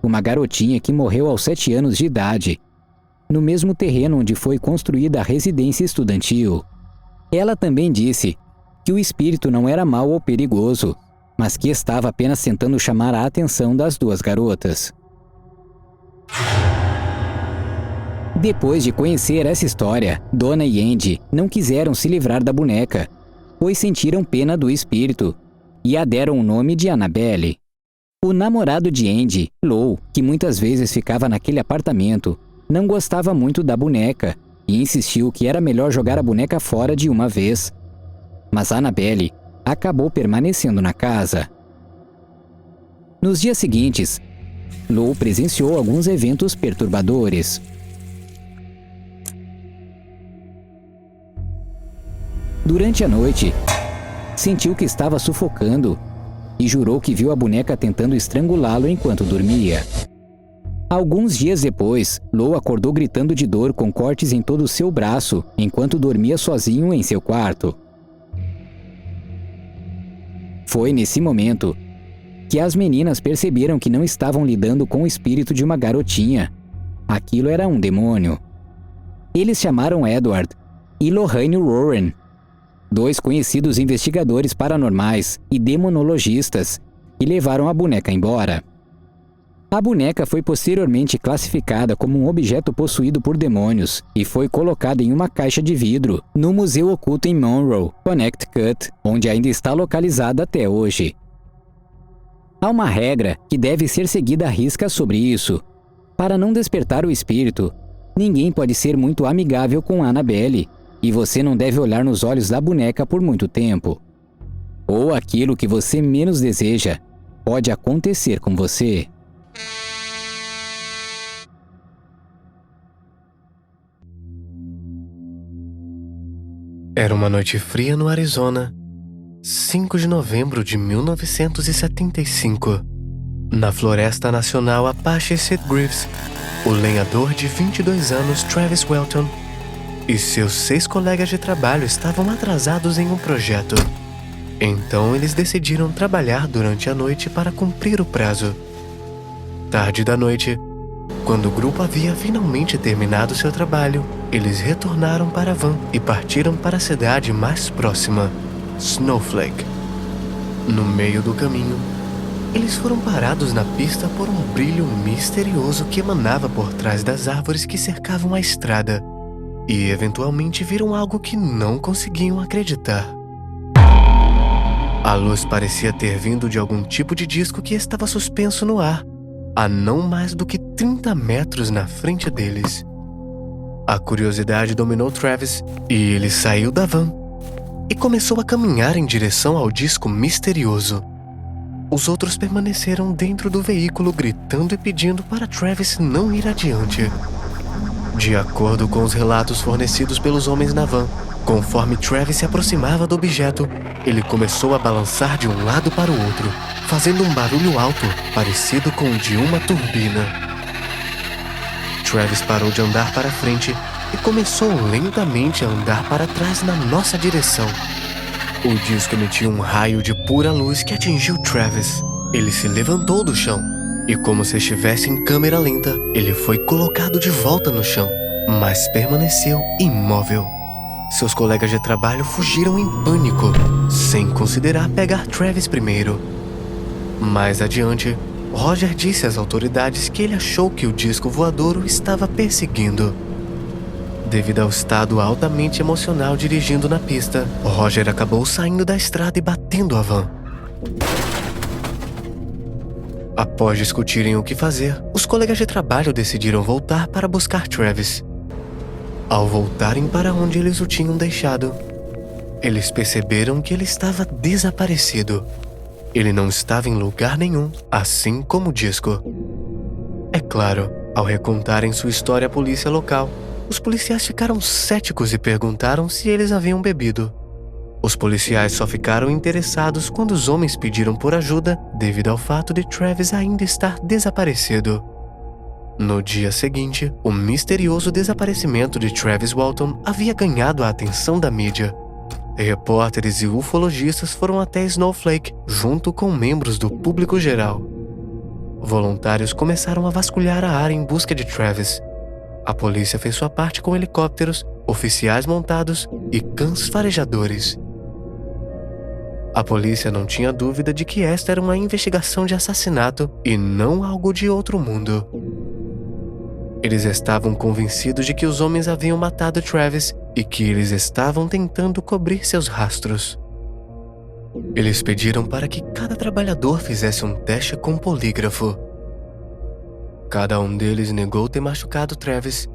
[SPEAKER 3] uma garotinha que morreu aos 7 anos de idade, no mesmo terreno onde foi construída a residência estudantil. Ela também disse que o espírito não era mau ou perigoso, mas que estava apenas tentando chamar a atenção das duas garotas. Depois de conhecer essa história, Donna e Andy não quiseram se livrar da boneca, pois sentiram pena do espírito e a deram o nome de Annabelle. O namorado de Andy, Lou, que muitas vezes ficava naquele apartamento, não gostava muito da boneca e insistiu que era melhor jogar a boneca fora de uma vez. Mas Annabelle acabou permanecendo na casa. Nos dias seguintes, Lou presenciou alguns eventos perturbadores. Durante a noite, sentiu que estava sufocando e jurou que viu a boneca tentando estrangulá-lo enquanto dormia. Alguns dias depois, Lou acordou gritando de dor com cortes em todo o seu braço enquanto dormia sozinho em seu quarto. Foi nesse momento que as meninas perceberam que não estavam lidando com o espírito de uma garotinha. Aquilo era um demônio. Eles chamaram Edward e Lorraine Warren, 2 conhecidos investigadores paranormais e demonologistas, e levaram a boneca embora. A boneca foi posteriormente classificada como um objeto possuído por demônios e foi colocada em uma caixa de vidro no Museu Oculto em Monroe, Connecticut, onde ainda está localizada até hoje. Há uma regra que deve ser seguida à risca sobre isso. Para não despertar o espírito, ninguém pode ser muito amigável com Annabelle, e você não deve olhar nos olhos da boneca por muito tempo. Ou aquilo que você menos deseja pode acontecer com você.
[SPEAKER 4] Era uma noite fria no Arizona, 5 de novembro de 1975. Na Floresta Nacional Apache Sitgreaves, o lenhador de 22 anos Travis Welton e seus 6 colegas de trabalho estavam atrasados em um projeto. Então eles decidiram trabalhar durante a noite para cumprir o prazo. Tarde da noite, quando o grupo havia finalmente terminado seu trabalho, eles retornaram para a van e partiram para a cidade mais próxima, Snowflake. No meio do caminho, eles foram parados na pista por um brilho misterioso que emanava por trás das árvores que cercavam a estrada, e eventualmente viram algo que não conseguiam acreditar. A luz parecia ter vindo de algum tipo de disco que estava suspenso no ar, a não mais do que 30 metros na frente deles. A curiosidade dominou Travis e ele saiu da van e começou a caminhar em direção ao disco misterioso. Os outros permaneceram dentro do veículo gritando e pedindo para Travis não ir adiante. De acordo com os relatos fornecidos pelos homens na van, conforme Travis se aproximava do objeto, ele começou a balançar de um lado para o outro, fazendo um barulho alto, parecido com o de uma turbina. Travis parou de andar para frente e começou lentamente a andar para trás na nossa direção. O disco emitiu um raio de pura luz que atingiu Travis. Ele se levantou do chão e, como se estivesse em câmera lenta, ele foi colocado de volta no chão, mas permaneceu imóvel. Seus colegas de trabalho fugiram em pânico, sem considerar pegar Travis primeiro. Mais adiante, Roger disse às autoridades que ele achou que o disco voador o estava perseguindo. Devido ao estado altamente emocional dirigindo na pista, Roger acabou saindo da estrada e batendo a van. Após discutirem o que fazer, os colegas de trabalho decidiram voltar para buscar Travis. Ao voltarem para onde eles o tinham deixado, eles perceberam que ele estava desaparecido. Ele não estava em lugar nenhum, assim como o disco. É claro, ao recontarem sua história à polícia local, os policiais ficaram céticos e perguntaram se eles haviam bebido. Os policiais só ficaram interessados quando os homens pediram por ajuda devido ao fato de Travis ainda estar desaparecido. No dia seguinte, o misterioso desaparecimento de Travis Walton havia ganhado a atenção da mídia. Repórteres e ufologistas foram até Snowflake junto com membros do público geral. Voluntários começaram a vasculhar a área em busca de Travis. A polícia fez sua parte com helicópteros, oficiais montados e cães farejadores. A polícia não tinha dúvida de que esta era uma investigação de assassinato e não algo de outro mundo. Eles estavam convencidos de que os homens haviam matado Travis e que eles estavam tentando cobrir seus rastros. Eles pediram para que cada trabalhador fizesse um teste com polígrafo. Cada um deles negou ter machucado Travis,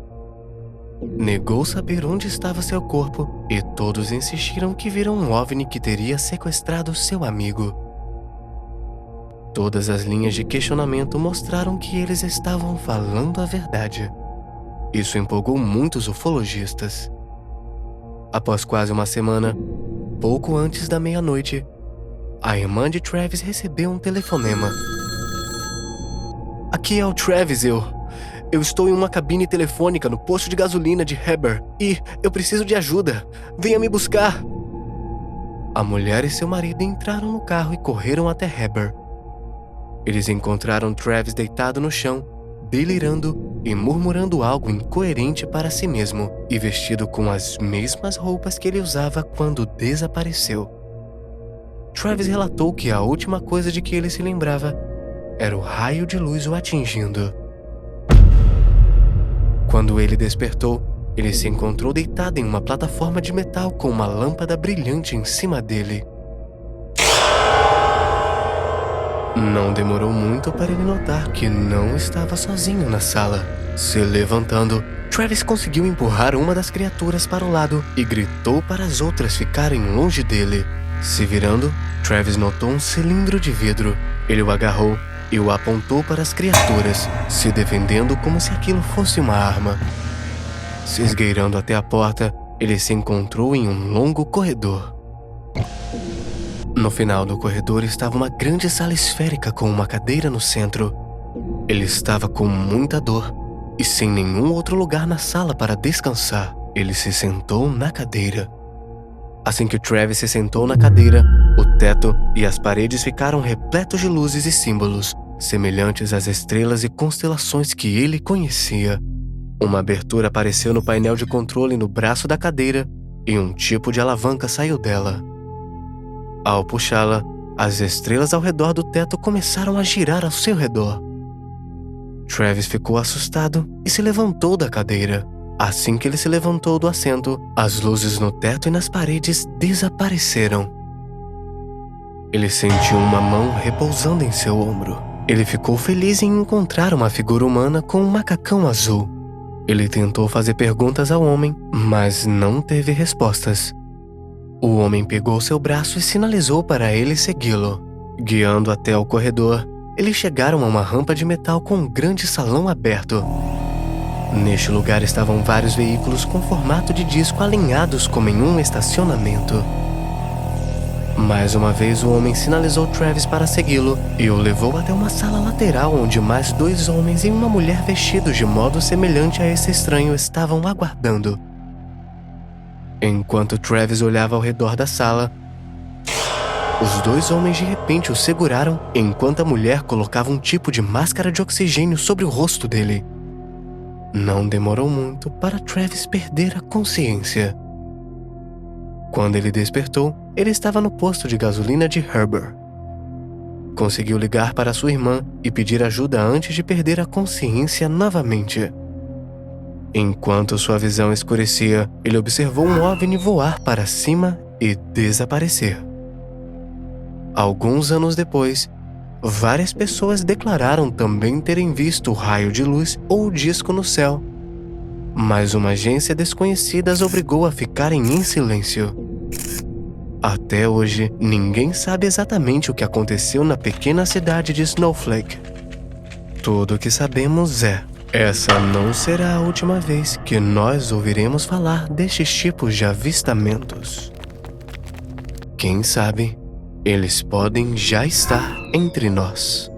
[SPEAKER 4] negou saber onde estava seu corpo e todos insistiram que viram um OVNI que teria sequestrado seu amigo. Todas as linhas de questionamento mostraram que eles estavam falando a verdade. Isso empolgou muitos ufologistas. Após quase uma semana, pouco antes da meia-noite, a irmã de Travis recebeu um telefonema. Aqui é o Travis, eu estou em uma cabine telefônica no posto de gasolina de Heber e eu preciso de ajuda. Venha me buscar. A mulher e seu marido entraram no carro e correram até Heber. Eles encontraram Travis deitado no chão, delirando e murmurando algo incoerente para si mesmo e vestido com as mesmas roupas que ele usava quando desapareceu. Travis relatou que a última coisa de que ele se lembrava era o raio de luz o atingindo. Quando ele despertou, ele se encontrou deitado em uma plataforma de metal com uma lâmpada brilhante em cima dele. Não demorou muito para ele notar que não estava sozinho na sala. Se levantando, Travis conseguiu empurrar uma das criaturas para o lado e gritou para as outras ficarem longe dele. Se virando, Travis notou um cilindro de vidro. Ele o agarrou e o apontou para as criaturas, se defendendo como se aquilo fosse uma arma. Se esgueirando até a porta, ele se encontrou em um longo corredor. No final do corredor estava uma grande sala esférica com uma cadeira no centro. Ele estava com muita dor e sem nenhum outro lugar na sala para descansar. Ele se sentou na cadeira. Assim que Travis se sentou na cadeira, o teto e as paredes ficaram repletos de luzes e símbolos, semelhantes às estrelas e constelações que ele conhecia. Uma abertura apareceu no painel de controle no braço da cadeira e um tipo de alavanca saiu dela. Ao puxá-la, as estrelas ao redor do teto começaram a girar ao seu redor. Travis ficou assustado e se levantou da cadeira. Assim que ele se levantou do assento, as luzes no teto e nas paredes desapareceram. Ele sentiu uma mão repousando em seu ombro. Ele ficou feliz em encontrar uma figura humana com um macacão azul. Ele tentou fazer perguntas ao homem, mas não teve respostas. O homem pegou seu braço e sinalizou para ele segui-lo. Guiando até o corredor, eles chegaram a uma rampa de metal com um grande salão aberto. Neste lugar estavam vários veículos com formato de disco alinhados como em um estacionamento. Mais uma vez, o homem sinalizou Travis para segui-lo e o levou até uma sala lateral onde mais 2 homens e uma mulher vestidos de modo semelhante a esse estranho estavam aguardando. Enquanto Travis olhava ao redor da sala, os 2 homens de repente o seguraram enquanto a mulher colocava um tipo de máscara de oxigênio sobre o rosto dele. Não demorou muito para Travis perder a consciência. Quando ele despertou, ele estava no posto de gasolina de Herbert. Conseguiu ligar para sua irmã e pedir ajuda antes de perder a consciência novamente. Enquanto sua visão escurecia, ele observou um OVNI voar para cima e desaparecer. Alguns anos depois, várias pessoas declararam também terem visto o raio de luz ou o disco no céu, mas uma agência desconhecida as obrigou a ficarem em silêncio. Até hoje, ninguém sabe exatamente o que aconteceu na pequena cidade de Snowflake. Tudo o que sabemos essa não será a última vez que nós ouviremos falar destes tipos de avistamentos. Quem sabe, eles podem já estar entre nós.